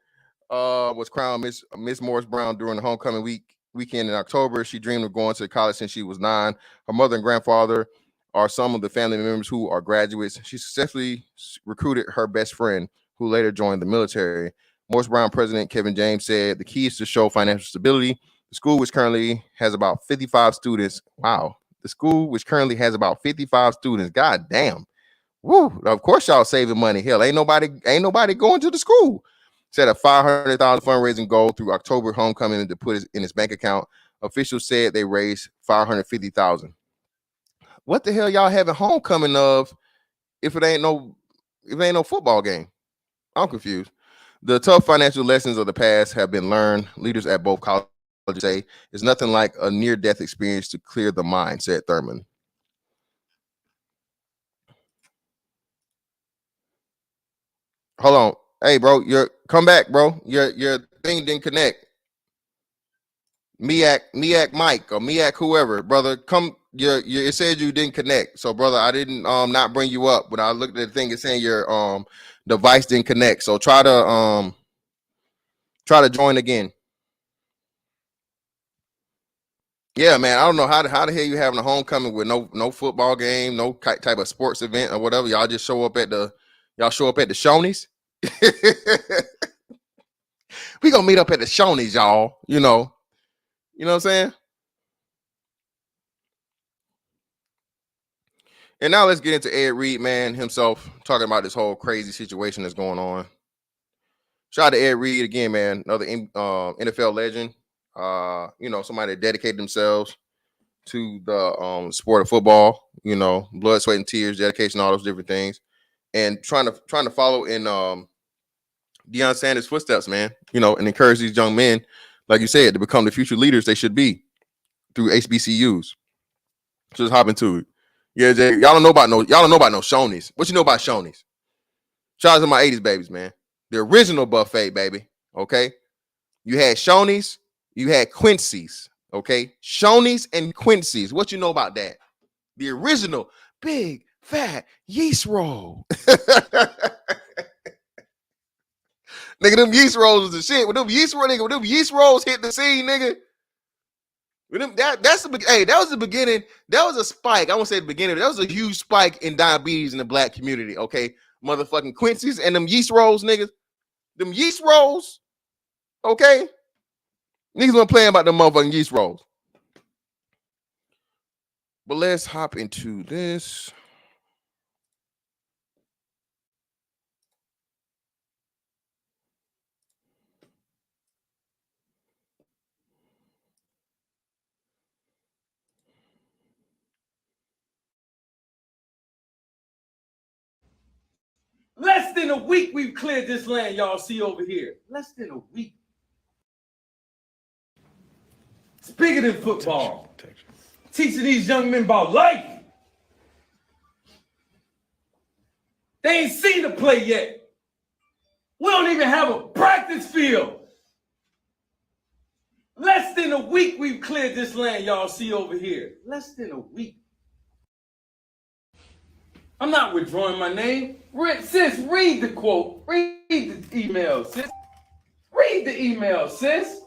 was crowned Miss Morris Brown during the homecoming weekend in October. She dreamed of going to college since she was 9. Her mother and grandfather are some of the family members who are graduates. She successfully recruited her best friend, who later joined the military. Morris Brown president Kevin James said the key is to show financial stability. The school, which currently has about 55 students. Wow. The school, which currently has about 55 students. God damn. Woo. Of course y'all saving money. Hell, ain't nobody going to the school. Set a $500,000 fundraising goal through October homecoming to put it in his bank account. Officials said they raised $550,000. What the hell y'all having homecoming of if it ain't no football game? I'm confused. The tough financial lessons of the past have been learned. Leaders at both colleges say it's nothing like a near-death experience to clear the mind, said Thurman. Hold on. Hey, bro, come back, bro. Your thing didn't connect. Miak Mike or Miak whoever, brother, come. It said you didn't connect. So, brother, I didn't not bring you up. When I looked at the thing, it's saying your device didn't connect. So try to join again. Yeah, man. I don't know how the hell you having a homecoming with no football game, no type of sports event or whatever. Y'all just show up at the Shoney's. We gonna meet up at the Shoney's, y'all. You know what I'm saying? And now let's get into Ed Reed, man, himself, talking about this whole crazy situation that's going on. Shout out to Ed Reed again, man, another NFL legend. Somebody that dedicated themselves to the sport of football. Blood, sweat, and tears, dedication, all those different things, and trying to follow in Deion Sanders' footsteps, man. And encourage these young men, like you said, to become the future leaders they should be through HBCUs. So just hop into it. Yeah, Jay, y'all don't know about no Shoney's. What you know about Shoney's? Shout out to my 80s babies, man. The original buffet, baby. Okay. You had Shoney's, you had Quincy's. Okay. Shoney's and Quincy's. What you know about that? The original big fat yeast roll. Nigga, them yeast rolls was the shit. When them yeast rolls hit the scene, nigga. That was the beginning. That was a spike. I won't say the beginning. That was a huge spike in diabetes in the black community. Okay, motherfucking Quincy's and them yeast rolls, niggas. Them yeast rolls. Okay, niggas weren't playing about them motherfucking yeast rolls. But let's hop into this. Less than a week we've cleared this land, y'all see over here. Less than a week. It's bigger than football. Teaching these young men about life. They ain't seen the play yet. We don't even have a practice field. Less than a week we've cleared this land, y'all see over here. Less than a week. I'm not withdrawing my name. Sis, read the quote. Read the email, sis. Read the email, sis.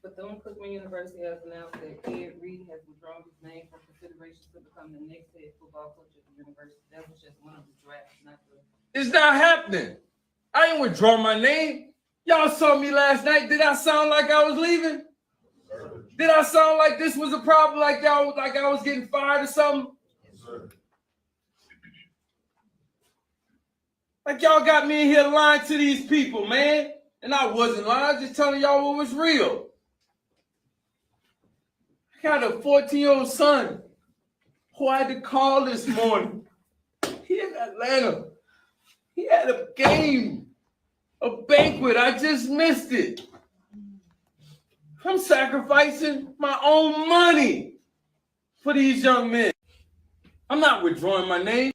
Bethune Cookman University has announced that Ed Reed has withdrawn his name for consideration to become the next head football coach at the university. That was just one of the drafts, not the... It's not happening. I ain't withdrawing my name. Y'all saw me last night. Did I sound like I was leaving? Did I sound like this was a problem, like I was getting fired or something? Like y'all got me in here lying to these people, man. And I wasn't lying, just telling y'all what was real. I got a 14-year-old son who I had to call this morning. He in Atlanta. He had a game, a banquet. I just missed it. I'm sacrificing my own money for these young men. I'm not withdrawing my name.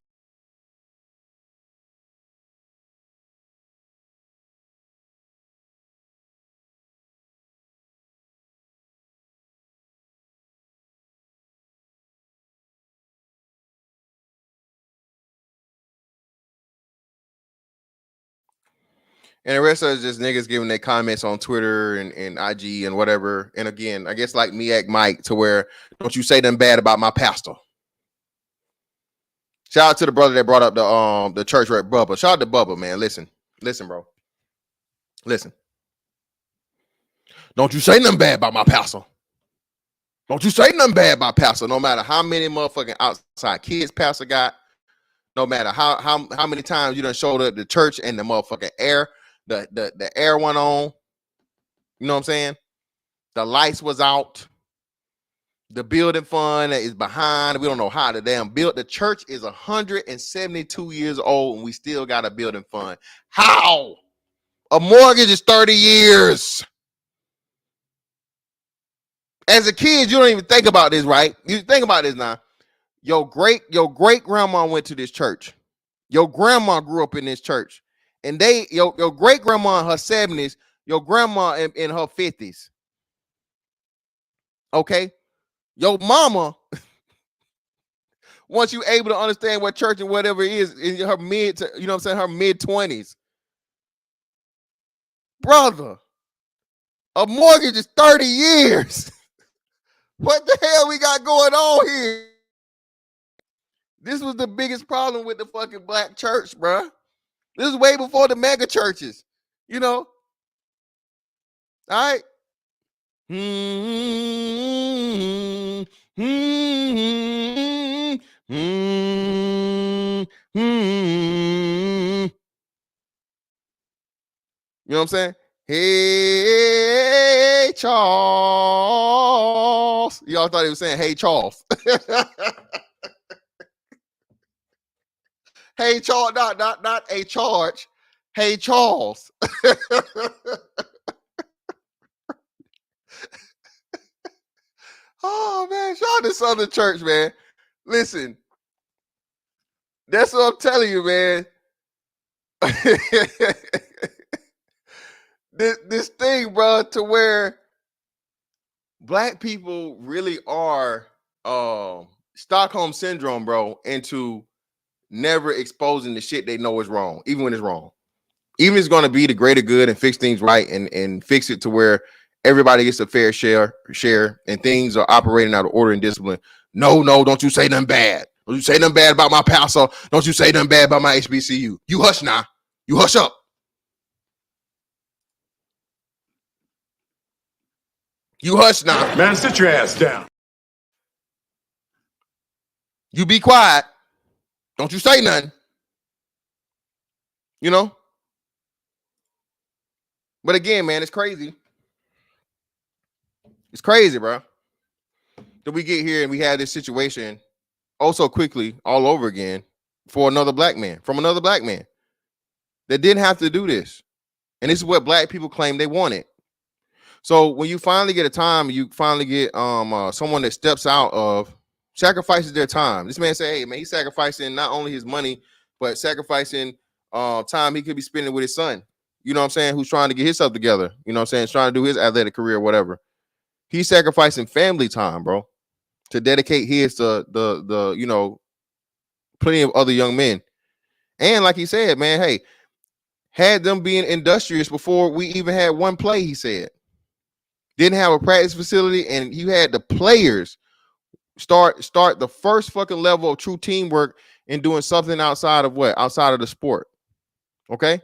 And the rest of it is just niggas giving their comments on Twitter and IG and whatever. And again, I guess like Miak Mike, to where don't you say nothing bad about my pastor. Shout out to the brother that brought up the church right, Bubba. Shout out to Bubba, man. Listen, bro. Listen. Don't you say nothing bad about my pastor. Don't you say nothing bad about pastor. No matter how many motherfucking outside kids pastor got, no matter how many times you done showed up to church and the motherfucking air. The air went on. You know what I'm saying? The lights was out. The building fund is behind. We don't know how the damn built. The church is 172 years old and we still got a building fund. How? A mortgage is 30 years. As a kid, you don't even think about this, right? You think about this now. Your great grandma went to this church. Your grandma grew up in this church. And your great grandma in her 70s, your grandma in her 50s. Okay? Your mama, once you able to understand what church and whatever it is, in her her mid-20s. Brother, a mortgage is 30 years. What the hell we got going on here? This was the biggest problem with the fucking black church, bruh. This is way before the mega churches, you know. All right. You know what I'm saying? Hey, Charles. Y'all thought he was saying, hey, Charles. Hey, Charles, not a charge. Hey, Charles. Oh, man. Shout out to Southern Church, man. Listen, that's what I'm telling you, man. this thing, bro, to where black people really are Stockholm syndrome, bro, into never exposing the shit they know is wrong, even when it's wrong. Even if it's going to be the greater good and fix things right and fix it to where everybody gets a fair share and things are operating out of order and discipline. No, don't you say nothing bad. Don't you say nothing bad about my pastor. Don't you say nothing bad about my HBCU. You hush now. You hush up. You hush now. Man, sit your ass down. You be quiet. Don't you say nothing. You know? But again, man, it's crazy. It's crazy, bro. That we get here and we have this situation so quickly all over again for another black man, from another black man that didn't have to do this. And this is what black people claim they wanted. So when you finally get a time, you finally get someone that steps out of, sacrifices their time. This man said, hey, man, he's sacrificing not only his money, but sacrificing time he could be spending with his son. You know what I'm saying? Who's trying to get himself together. You know what I'm saying? He's trying to do his athletic career or whatever. He's sacrificing family time, bro, to dedicate his to the you know, plenty of other young men. And like he said, man, hey, had them being industrious before we even had one play, he said. Didn't have a practice facility, and you had the players start the first fucking level of true teamwork and doing something outside of what? Outside of the sport. Okay?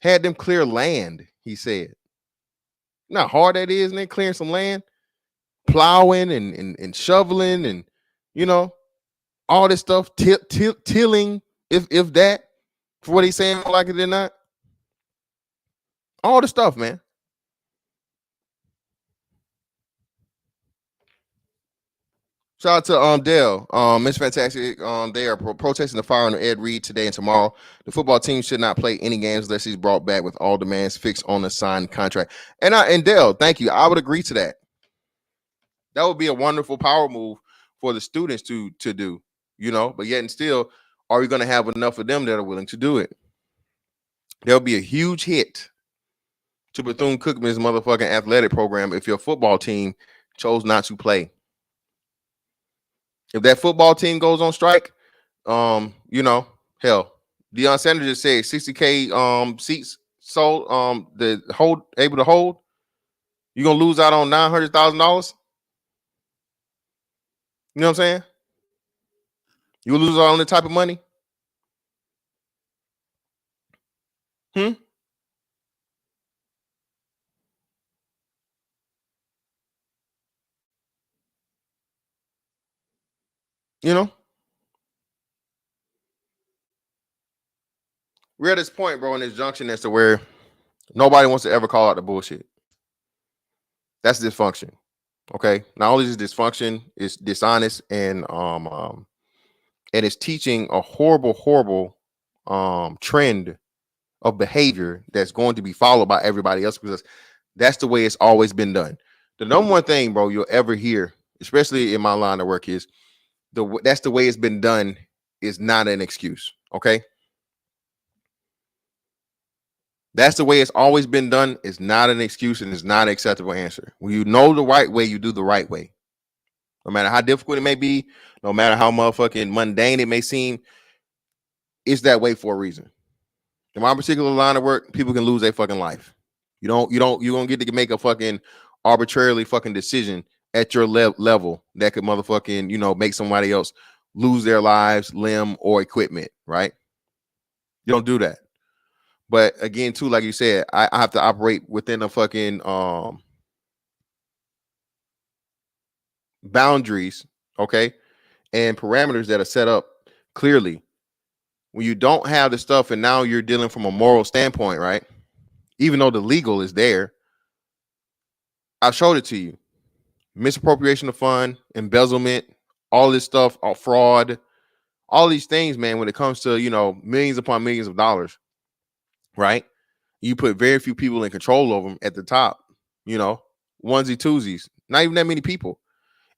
Had them clear land, he said. Not hard that is, and then clearing some land, plowing and shoveling, and you know, all this stuff, tilling, if that, for what he's saying, like it or not. All the stuff, man. Shout out to Dale. It's fantastic. They are protesting the firing of Ed Reed today and tomorrow. The football team should not play any games unless he's brought back with all demands fixed on a signed contract. And Dale, thank you. I would agree to that. That would be a wonderful power move for the students to do, you know, but yet and still, are we going to have enough of them that are willing to do it? There'll be a huge hit to Bethune-Cookman's motherfucking athletic program if your football team chose not to play. If that football team goes on strike, you know, hell, Deion Sanders just said 60K seats sold, able to hold. You're gonna lose out on $900,000. You know what I'm saying? You will lose out on the type of money. You know? We're at this point, bro, in this junction as to where nobody wants to ever call out the bullshit. That's dysfunction. Okay. Not only is dysfunction, it's dishonest and it's teaching a horrible trend of behavior that's going to be followed by everybody else, because that's the way it's always been done. The number one thing, bro, you'll ever hear, especially in my line of work, is that's the way it's been done is not an excuse. Okay. That's the way it's always been done. It's not an excuse and it's not an acceptable answer. When you know the right way, you do the right way. No matter how difficult it may be, no matter how motherfucking mundane it may seem, it's that way for a reason. In my particular line of work, people can lose their fucking life. You don't get to make a fucking arbitrarily fucking decision at your level that could motherfucking, you know, make somebody else lose their lives, limb, or equipment, right? You don't do that. But again, too, like you said, I have to operate within a fucking boundaries, okay, and parameters that are set up clearly. When you don't have the stuff and now you're dealing from a moral standpoint, right? Even though the legal is there, I showed it to you. Misappropriation of fund, embezzlement, all this stuff, all fraud, all these things, man, when it comes to, you know, millions upon millions of dollars. right? You put very few people in control of them at the top, onesie twosies, not even that many people.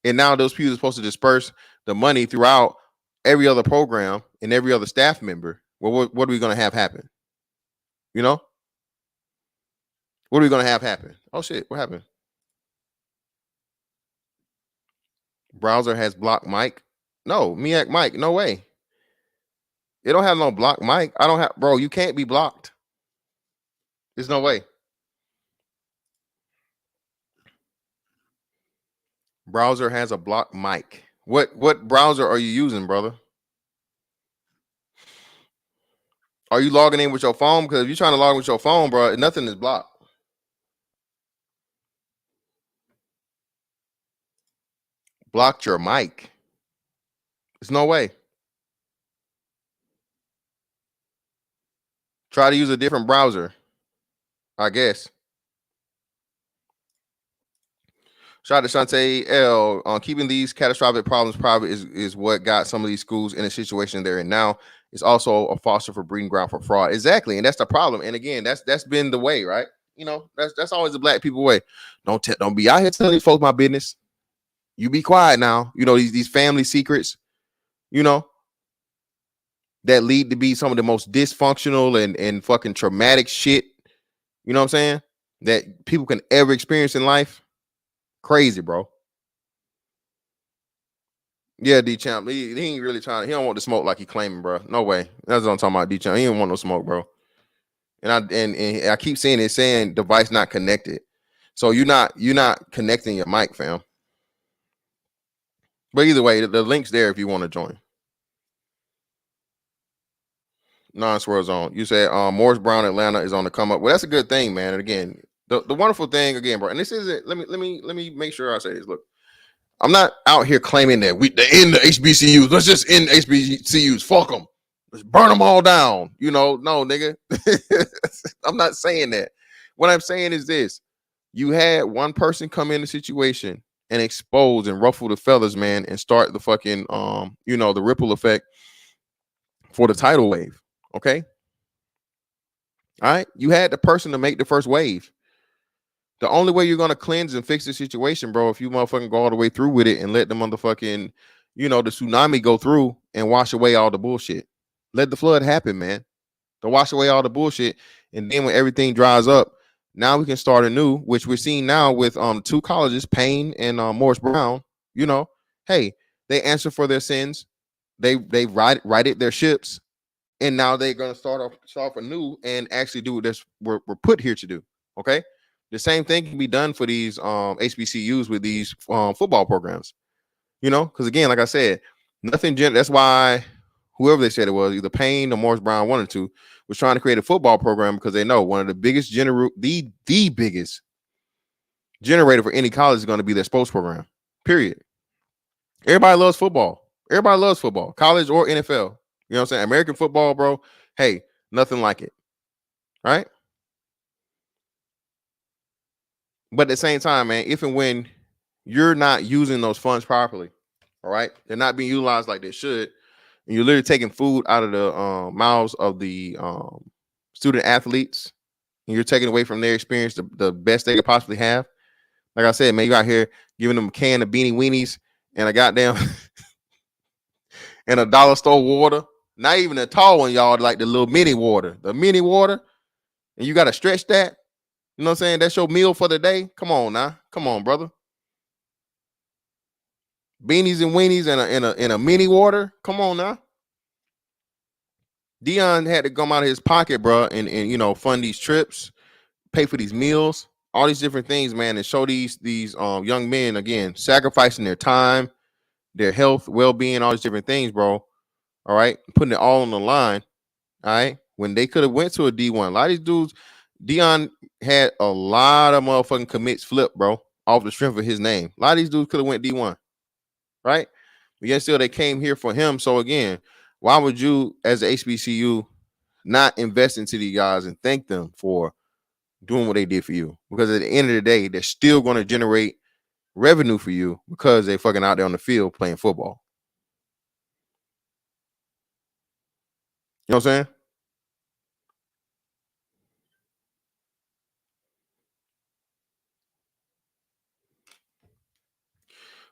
And now those people are supposed to disperse the money throughout every other program and every other staff member. Well, what are we going to have happen? What are we going to have happen? Oh shit, what happened? Browser has blocked mic. No, Miak Mike, no way. It don't have no block mic. I don't have, bro, you can't be blocked. There's no way. Browser has a block mic. What browser are you using, brother? Are you logging in with your phone? Because if you're trying to log in with your phone, bro, nothing is blocked. Blocked your mic. There's no way. Try to use a different browser, I guess. Shout out to Shantae L. On keeping these catastrophic problems private is what got some of these schools in a situation they're in now. It's also a foster for breeding ground for fraud. Exactly, and that's the problem. And again, that's been the way, right? That's always the black people way. Don't be out here telling these folks my business. You be quiet now. These family secrets. That lead to be some of the most dysfunctional and fucking traumatic shit. You know what I'm saying? That people can ever experience in life. Crazy, bro. Yeah, D-Champ. He ain't really trying. He don't want the smoke like he claiming, bro. No way. That's what I'm talking about, D-Champ. He don't want no smoke, bro. And I keep seeing it saying device not connected. So you're not connecting your mic, fam. But either way, the link's there if you want to join. Non-swirl zone. You said Morris Brown Atlanta is on the come up. Well, that's a good thing, man. And again, the wonderful thing again, bro. And this isn't. Let me make sure I say this. Look, I'm not out here claiming that they end the HBCUs. Let's just end HBCUs. Fuck them. Let's burn them all down. No, nigga. I'm not saying that. What I'm saying is this: you had one person come in the situation and expose and ruffle the feathers, man, and start the fucking the ripple effect for the tidal wave. Okay. All right. You had the person to make the first wave. The only way you're gonna cleanse and fix the situation, bro, if you motherfucking go all the way through with it and let the motherfucking, the tsunami go through and wash away all the bullshit. Let the flood happen, man. To wash away all the bullshit. And then when everything dries up, now we can start anew, which we're seeing now with two colleges, Payne and Morris Brown. Hey, they answer for their sins. They righted their ships. And now they're going to start off anew and actually do what we're put here to do. Okay. The same thing can be done for these HBCUs with these football programs, because again, like I said, nothing. That's why whoever they said it was, either Payne or Morris Brown, one or two, was trying to create a football program because they know one of the biggest the biggest generator for any college is going to be their sports program. Period. Everybody loves football. Everybody loves football, college or NFL. You know what I'm saying? American football, bro. Hey, nothing like it. Right? But at the same time, man, if and when you're not using those funds properly, all right, they're not being utilized like they should, and you're literally taking food out of the mouths of the student athletes, and you're taking away from their experience the best they could possibly have. Like I said, man, you out here giving them a can of beanie weenies and a goddamn and a dollar store water. Not even a tall one, y'all, like the little mini water. The mini water, and you got to stretch that. You know what I'm saying? That's your meal for the day. Come on now. Come on, brother. Beanies and weenies and a mini water. Come on now. Dion had to come out of his pocket, bro, and fund these trips, pay for these meals, all these different things, man, and show these young men again sacrificing their time, their health, well-being, all these different things, bro. All right, putting it all on the line. All right, when they could have went to a D1. A lot of these dudes, Dion had a lot of motherfucking commits flip, bro, off the strength of his name. A lot of these dudes could have went D1, right? But yet still they came here for him. So again, why would you, as a HBCU, not invest into these guys and thank them for doing what they did for you? Because at the end of the day, they're still going to generate revenue for you because they fucking out there on the field playing football. You know what I'm saying?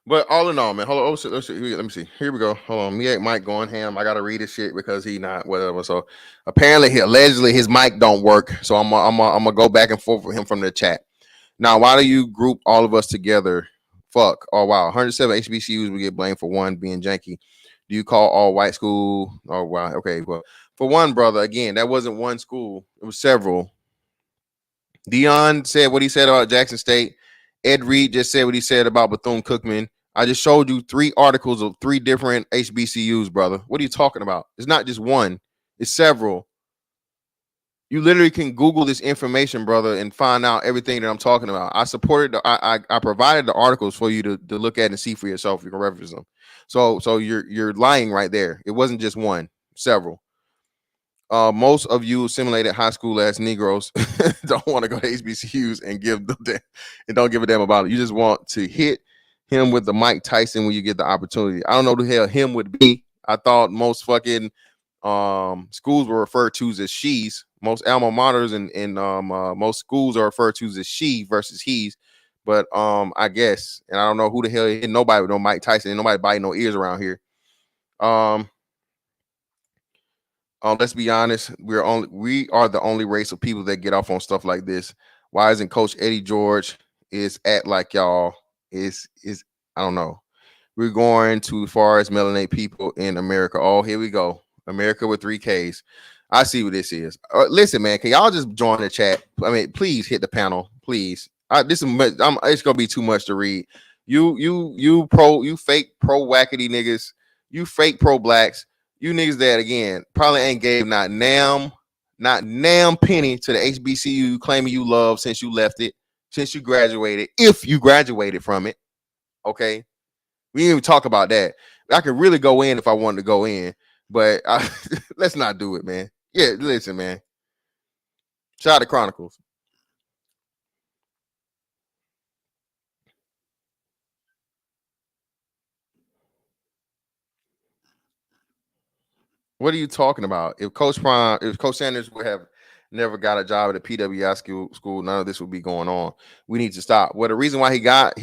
But all in all, man, hold on. Let me see. Here we go. Hold on. Me and Mike going ham. I gotta read this shit because he not whatever. So apparently, allegedly, his mic don't work. So I'm gonna go back and forth with him from the chat. Now, why do you group all of us together? Fuck. Oh wow, 107 HBCUs we get blamed for one being janky. Do you call all white school? Oh wow. Okay. Well, for one, brother, again, that wasn't one school. It was several. Dion said what he said about Jackson State. Ed Reed just said what he said about Bethune Cookman. I just showed you 3 articles of 3 different HBCUs, brother. What are you talking about? It's not just one. It's several. You literally can Google this information, brother, and find out everything that I'm talking about. I supported. I provided the articles for you to look at and see for yourself. You can reference them. So you're lying right there. It wasn't just one. Several. Most of you assimilated high school ass Negroes don't want to go to HBCUs and don't give a damn about it. You just want to hit him with the Mike Tyson when you get the opportunity. I don't know who the hell him would be. I thought most fucking schools were referred to as she's. Most alma maters and most schools are referred to as she versus he's. But I guess, and I don't know who the hell he is. Nobody would know Mike Tyson. Ain't nobody biting no ears around here. Let's be honest. We are the only race of people that get off on stuff like this. Why isn't Coach Eddie George is at like y'all is I don't know. We're going too far as melanated people in America. Oh, here we go. America with 3 Ks. I see what this is. Listen, man, can y'all just join the chat? I mean, please hit the panel, please. It's gonna be too much to read. You fake pro wackety niggas. You fake pro blacks. You niggas that again probably ain't gave not nam penny to the HBCU claiming you love since you left it, since you graduated, if you graduated from it. Okay. We didn't even talk about that. I could really go in if I wanted to go in, but let's not do it, man. Yeah, listen, man. Shout out to Chronicles. What are you talking about? If Coach Sanders would have never got a job at a PWI school, none of this would be going on. We need to stop. Well, the reason why he got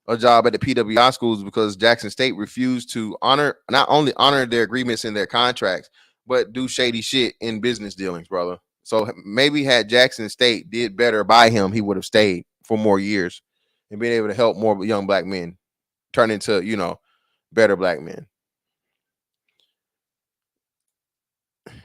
a job at the PWI schools because Jackson State refused to not only honor their agreements in their contracts, but do shady shit in business dealings, brother. So maybe had Jackson State did better by him, he would have stayed for more years and been able to help more young black men turn into, better black men.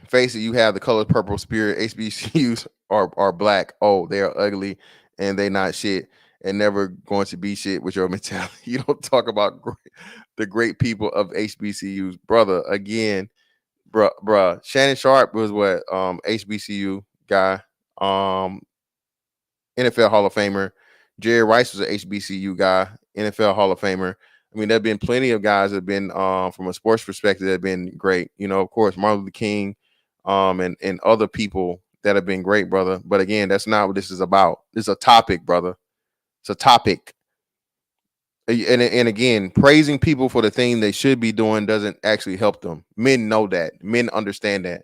Face it, you have the color purple spirit. HBCUs are black. Oh, they are ugly and they not shit and never going to be shit with your mentality. You don't talk about the great people of HBCUs, brother. Again, bruh. Shannon Sharp was what HBCU guy, NFL Hall of Famer. Jerry Rice was an HBCU guy, NFL Hall of Famer. I mean, there have been plenty of guys that have been from a sports perspective that have been great. Of course, Martin Luther King, and other people that have been great, brother. But again, that's not what this is about. It's a topic, brother. It's a topic. And again, praising people for the thing they should be doing doesn't actually help them. Men know that. Men understand that.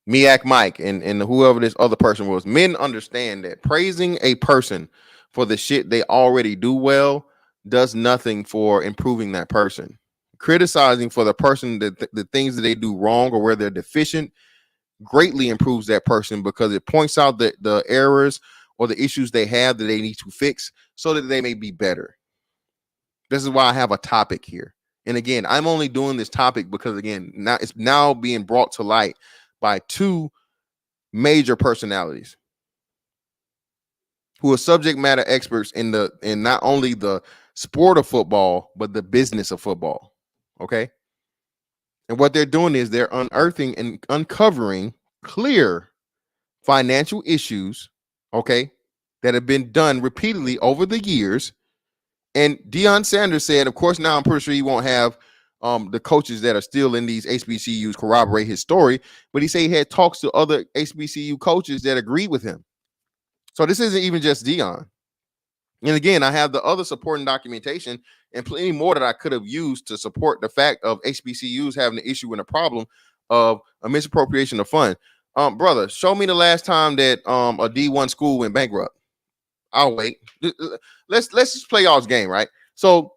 Miak Mike and whoever this other person was, men understand that praising a person for the shit they already do well does nothing for improving that person. Criticizing for the person that the things that they do wrong or where they're deficient greatly improves that person because it points out the errors or the issues they have that they need to fix so that they may be better. This is why I have a topic here. And again, I'm only doing this topic because again, now it's now being brought to light by 2 major personalities who are subject matter experts in not only the sport of football, but the business of football. Okay. And what they're doing is they're unearthing and uncovering clear financial issues, okay, that have been done repeatedly over the years. And Deion Sanders said, of course, now I'm pretty sure he won't have the coaches that are still in these HBCUs corroborate his story, but he said he had talks to other HBCU coaches that agreed with him. So this isn't even just Deion. And again, I have the other supporting documentation and plenty more that I could have used to support the fact of HBCUs having an issue and a problem of a misappropriation of fund. Brother, show me the last time that a D1 school went bankrupt. I'll wait. Let's just play y'all's game, right? So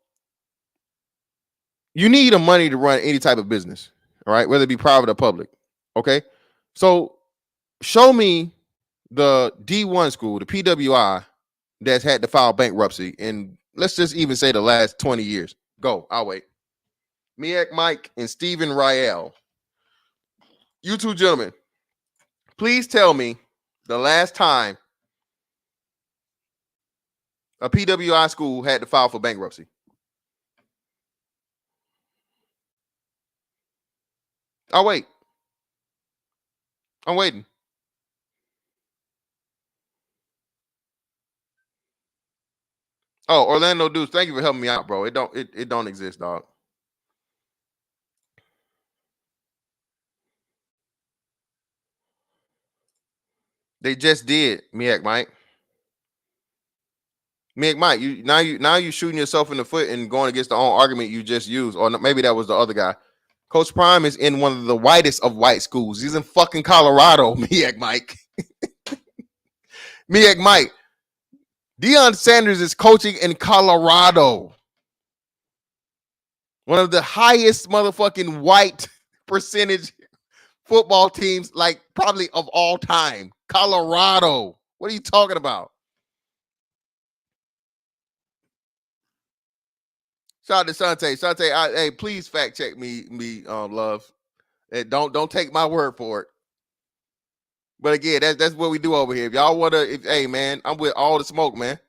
you need the money to run any type of business, all right, whether it be private or public. Okay. So show me the D1 school, the PWI, that's had to file bankruptcy in, let's just even say, the last 20 years. Go. I'll wait. Miak Mike and Stephen Rael. You two gentlemen, please tell me the last time a PWI school had to file for bankruptcy. I'll wait. I'm waiting. Oh, Orlando Deuce, thank you for helping me out, bro. It don't exist, dog. They just did, Miak Mike. Miak Mike, you shooting yourself in the foot and going against the own argument you just used, or maybe that was the other guy. Coach Prime is in one of the whitest of white schools. He's in fucking Colorado, Miak Mike. Miak Mike. Deion Sanders is coaching in Colorado. One of the highest motherfucking white percentage football teams, like probably of all time. Colorado. What are you talking about? Shout out to Sante. Sante, hey, please fact check me, love. Don't take my word for it. But again, that's what we do over here. If y'all wanna, hey man, I'm with all the smoke, man.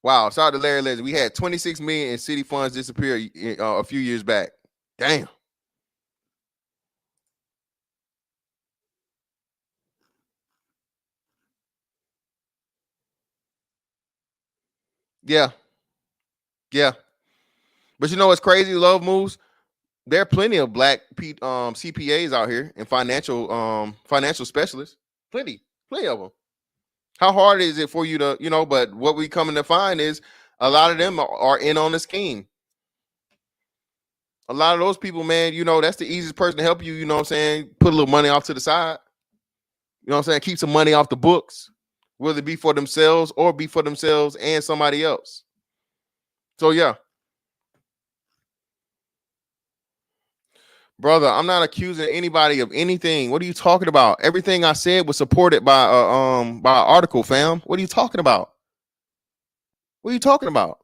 Wow, shout out to Larry Legend. We had 26 million in city funds disappear a few years back. Damn. Yeah. But you know what's crazy? Love moves. There are plenty of black CPAs out here and financial specialists. Plenty of them. How hard is it for you to, but what we coming to find is a lot of them are in on the scheme. A lot of those people, man, that's the easiest person to help you, you know what I'm saying? Put a little money off to the side. You know what I'm saying? Keep some money off the books, whether it be for themselves or be for themselves and somebody else. So, yeah. Brother, I'm not accusing anybody of anything. What are you talking about? Everything I said was supported by an article, fam. What are you talking about? What are you talking about?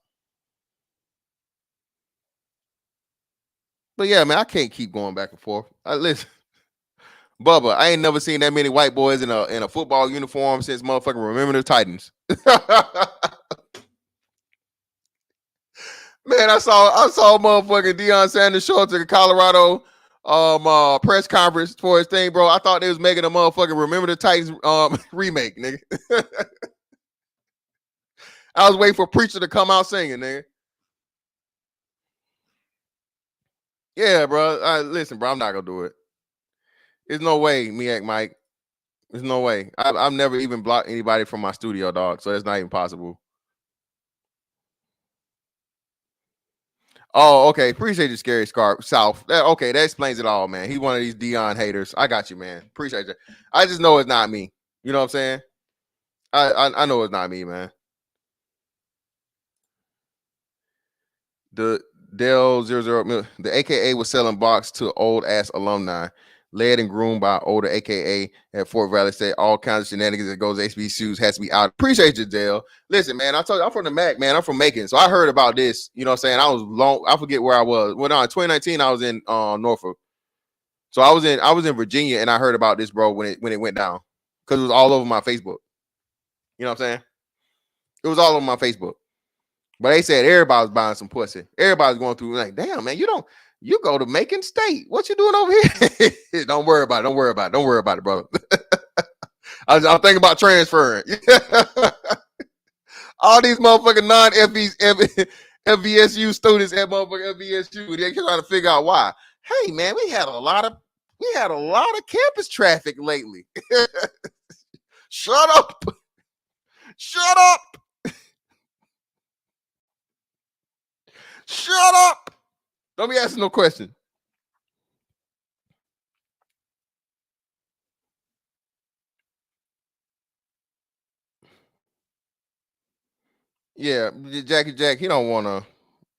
But yeah, man, I can't keep going back and forth. Listen, Bubba, I ain't never seen that many white boys in a football uniform since motherfucking Remember the Titans. Man, I saw motherfucking Deion Sanders show up to the Colorado press conference for his thing, bro. I thought they was making a motherfucking Remember the Titans remake, nigga. I was waiting for Preacher to come out singing, nigga. Yeah, bro. Listen, bro, I'm not gonna do it. There's no way, Miak Mike. There's no way. I've never even blocked anybody from my studio, dog. So it's not even possible. Oh, okay. Appreciate you, Scary Scarf South. Okay, that explains it all, man. He's one of these Dion haters. I got you, man. Appreciate you. I just know it's not me. You know what I'm saying? I know it's not me, man. The Dell 00, the AKA was selling box to old ass alumni, led and groomed by older AKA at Fort Valley State. All kinds of shenanigans that goes to HBCUs has to be out. Appreciate you, Dale. Listen, man, I told you I'm from the Mac, man. I'm from Macon, so I heard about this. You know what I'm saying? I forget where I was. When in 2019, I was in Norfolk. So I was in Virginia, and I heard about this, bro, when it went down, because it was all over my Facebook. You know what I'm saying? It was all over my Facebook. But they said everybody was buying some pussy. Everybody's going through like, damn, man, you go to Macon State. What you doing over here? Don't worry about it. Don't worry about it, brother. I'm thinking about transferring. All these motherfucking non-FVSU students at motherfucking FVSU, they're trying to figure out why. Hey, man, we had a lot of campus traffic lately. Shut up. Shut up. Shut up. Don't be asking no question. Yeah, Jackie Jack, he ain't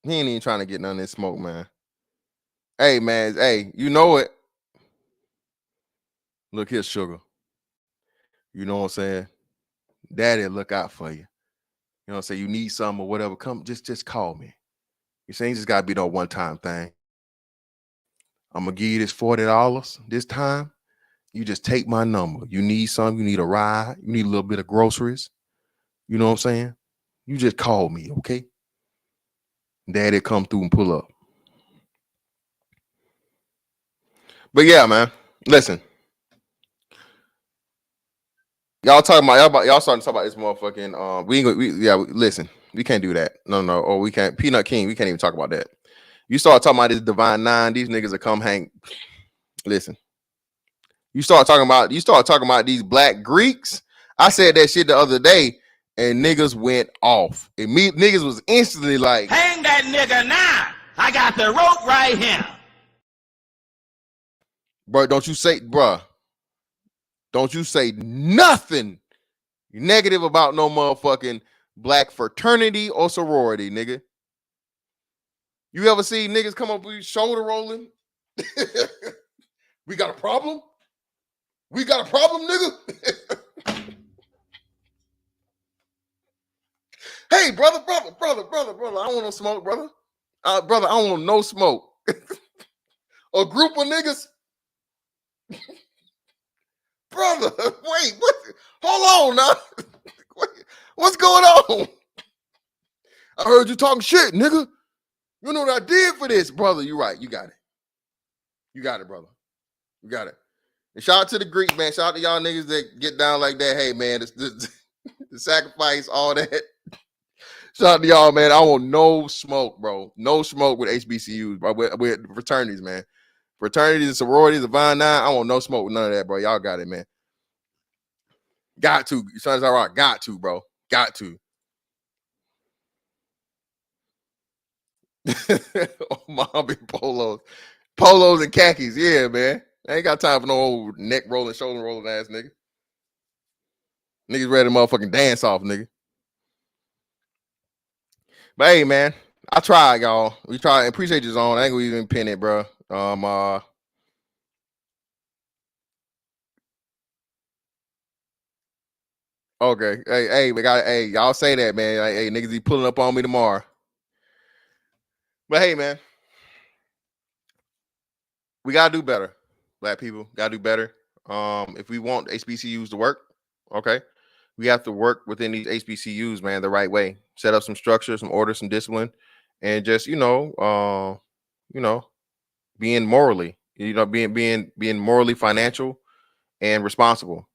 even trying to get none of this smoke, man. Hey, man, hey, you know it. Look here, sugar. You know what I'm saying? Daddy, look out for you. You know what I'm saying? You need something or whatever, come just call me. You saying just gotta be no one-time thing. I'm gonna give you this $40 this time. You just take my number. You need something, you need a ride, you need a little bit of groceries. You know what I'm saying? You just call me, okay? Daddy come through and pull up. But yeah, man, listen. Y'all talking about y'all starting to talk about this motherfucking listen, we can't do that. No, or we can't. Peanut King, we can't even talk about that. You start talking about this Divine Nine, these niggas will come hang. Listen, you start talking about these black Greeks. I said that shit the other day, and niggas went off. And niggas was instantly like, hang that nigga now. I got the rope right here. Bro, don't you say nothing negative about no motherfucking black fraternity or sorority, nigga. You ever see niggas come up with you shoulder rolling? We got a problem? We got a problem, nigga? Hey, brother. I don't want no smoke, brother. Brother, I don't want no smoke. A group of niggas? Brother, wait, what? Hold on now. What's going on? I heard you talking shit, nigga. You know what I did for this, brother. You right. You got it. You got it, brother. You got it. And shout out to the Greeks, man. Shout out to y'all niggas that get down like that. Hey, man, the sacrifice, all that. Shout out to y'all, man. I want no smoke, bro. No smoke with HBCUs, bro. With fraternities, man. Fraternities and sororities, Divine Nine. I want no smoke with none of that, bro. Y'all got it, man. Got to. Sounds all right. Got to, bro. Got to. Oh, my big polos and khakis. Yeah, man. I ain't got time for no old neck rolling, shoulder rolling ass nigga. Niggas ready to motherfucking dance off, nigga. But hey, man, I tried, y'all. We tried. Appreciate your zone. I ain't gonna even pin it, bro. Okay. Hey, we got. Hey, y'all say that, man. Like, hey, niggas be pulling up on me tomorrow. But hey, man, we gotta do better. Black people gotta do better. If we want HBCUs to work, okay, we have to work within these HBCUs, man, the right way. Set up some structure, some order, some discipline, and just being morally, being morally financial and responsible.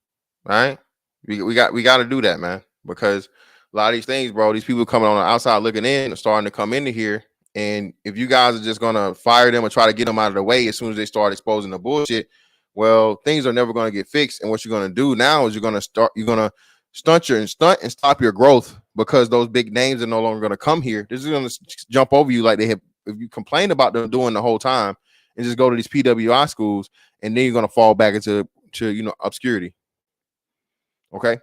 Right? We got to do that, man, because a lot of these things, bro, these people coming on the outside looking in are starting to come into here. And if you guys are just gonna fire them or try to get them out of the way as soon as they start exposing the bullshit, well, things are never gonna get fixed. And what you're gonna do now is you're gonna stunt and stop your growth, because those big names are no longer gonna come here. This is gonna jump over you like they have. If you complain about them doing the whole time and just go to these PWI schools, and then you're gonna fall back into obscurity. Okay.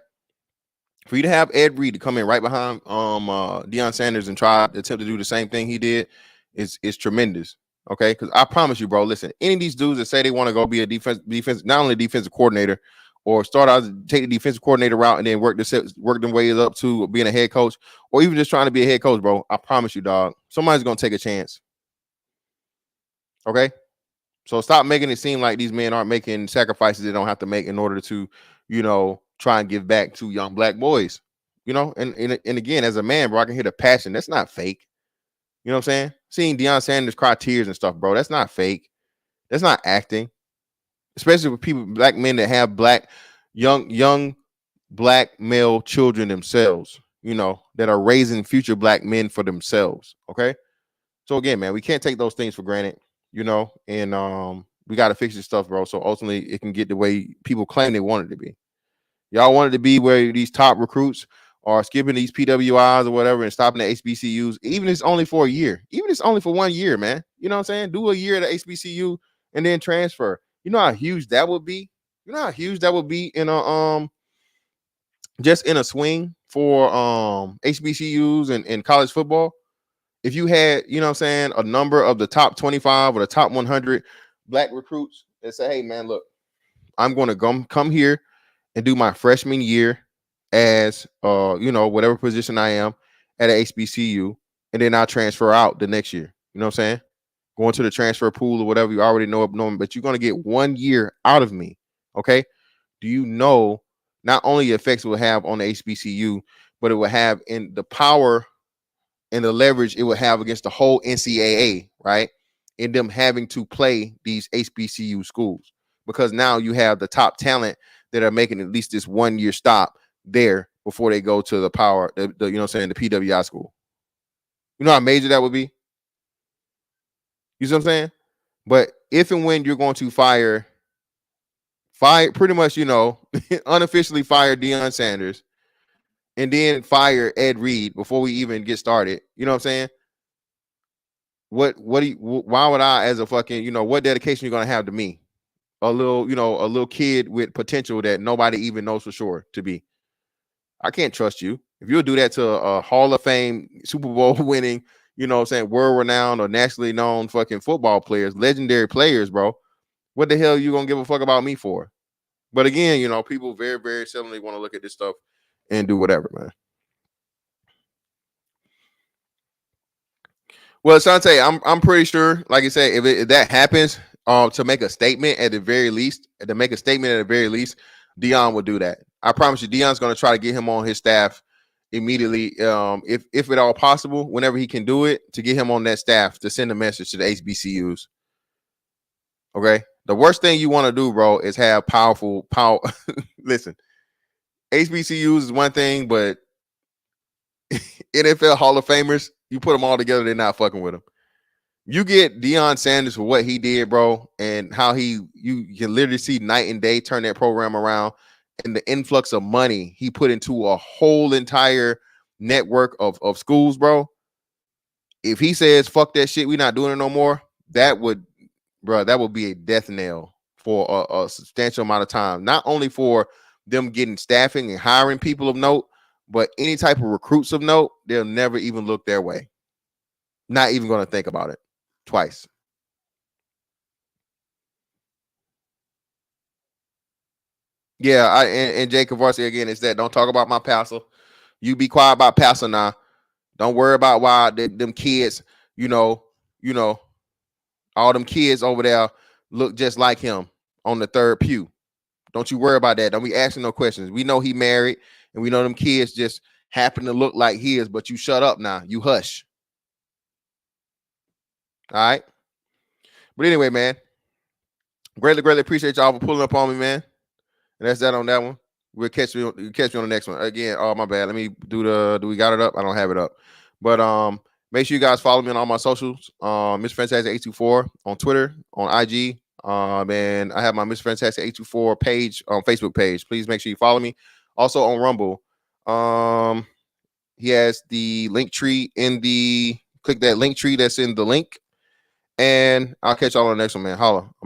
For you to have Ed Reed to come in right behind Deion Sanders and try to attempt to do the same thing he did is tremendous. Okay, because I promise you, bro. Listen, any of these dudes that say they want to go be a defense, not only defensive coordinator, or start out take the defensive coordinator route and then work them ways up to being a head coach, or even just trying to be a head coach, bro. I promise you, dog. Somebody's gonna take a chance. Okay, so stop making it seem like these men aren't making sacrifices they don't have to make in order to, try and give back to young black boys, and again, as a man, bro, I can hear the passion. That's not fake. You know what I'm saying? Seeing Deion Sanders cry tears and stuff, bro, that's not fake. That's not acting. Especially with people, black men that have young black male children themselves, that are raising future black men for themselves. Okay. So again, man, we can't take those things for granted, and we got to fix this stuff, bro. So ultimately it can get the way people claim they want it to be. Y'all want it to be where these top recruits are skipping these PWIs or whatever and stopping the HBCUs, even if it's only for a year, even if it's only for 1 year, man. You know what I'm saying? Do a year at the HBCU and then transfer. You know how huge that would be? You know how huge that would be in a just in a swing for HBCUs and college football, if you had, you know what I'm saying, a number of the top 25 or the top 100 black recruits that say, hey man, look, I'm going to come here and do my freshman year as whatever position I am at a HBCU, and then I'll transfer out the next year. You know what I'm saying? Going to the transfer pool or whatever, you already know, but you're going to get 1 year out of me. Okay. Do you know not only the effects it will have on the HBCU, but it will have in the power and the leverage it will have against the whole NCAA, right? In them having to play these HBCU schools, because now you have the top talent that are making at least this 1 year stop there before they go to the power, the you know what I'm saying, the PWI school. You know how major that would be? You see what I'm saying? But if and when you're going to fire pretty much, unofficially fire Deion Sanders and then fire Ed Reed before we even get started, you know what I'm saying? Why would I, as a fucking, what dedication you're going to have to me? A little kid with potential that nobody even knows for sure to be. I can't trust you. If you'll do that to a Hall of Fame, Super Bowl winning, you know what I'm saying, world renowned or nationally known fucking football players, legendary players, bro, what the hell are you going to give a fuck about me for? But again, people very, very seldomly want to look at this stuff and do whatever, man. Well, Sante, I'm pretty sure, like I said, if that happens, to make a statement at the very least, Dion will do that. I promise you, Dion's going to try to get him on his staff immediately, if at all possible, whenever he can do it, to get him on that staff to send a message to the HBCUs. Okay, the worst thing you want to do, bro, is have powerful. Listen, HBCUs is one thing, but NFL Hall of Famers, you put them all together, they're not fucking with them. You get Deion Sanders for what he did, bro, and how you can literally see night and day turn that program around, and the influx of money he put into a whole entire network of schools, bro. If he says fuck that shit, we're not doing it no more, that would be a death knell for a substantial amount of time. Not only for them getting staffing and hiring people of note, but any type of recruits of note, they'll never even look their way. Not even going to think about it twice. Yeah, and Jay Cavarsi again, it's that don't talk about my pastor. You be quiet about pastor now. Don't worry about why them kids, all them kids over there look just like him on the third pew. Don't you worry about that. Don't be asking no questions. We know he married, and we know them kids just happen to look like his, but you shut up now. You hush. All right. But anyway, man, greatly appreciate y'all for pulling up on me, man. And that's that on that one. We'll catch you on the next one. Again, oh my bad. Let me do we got it up? I don't have it up. But make sure you guys follow me on all my socials. Mr. Fantastic 824 on Twitter, on IG. And I have my Mr. Fantastic 824 page on Facebook page. Please make sure you follow me. Also on Rumble. He has the link tree click that link tree that's in the link. And I'll catch y'all on the next one, man. Holla.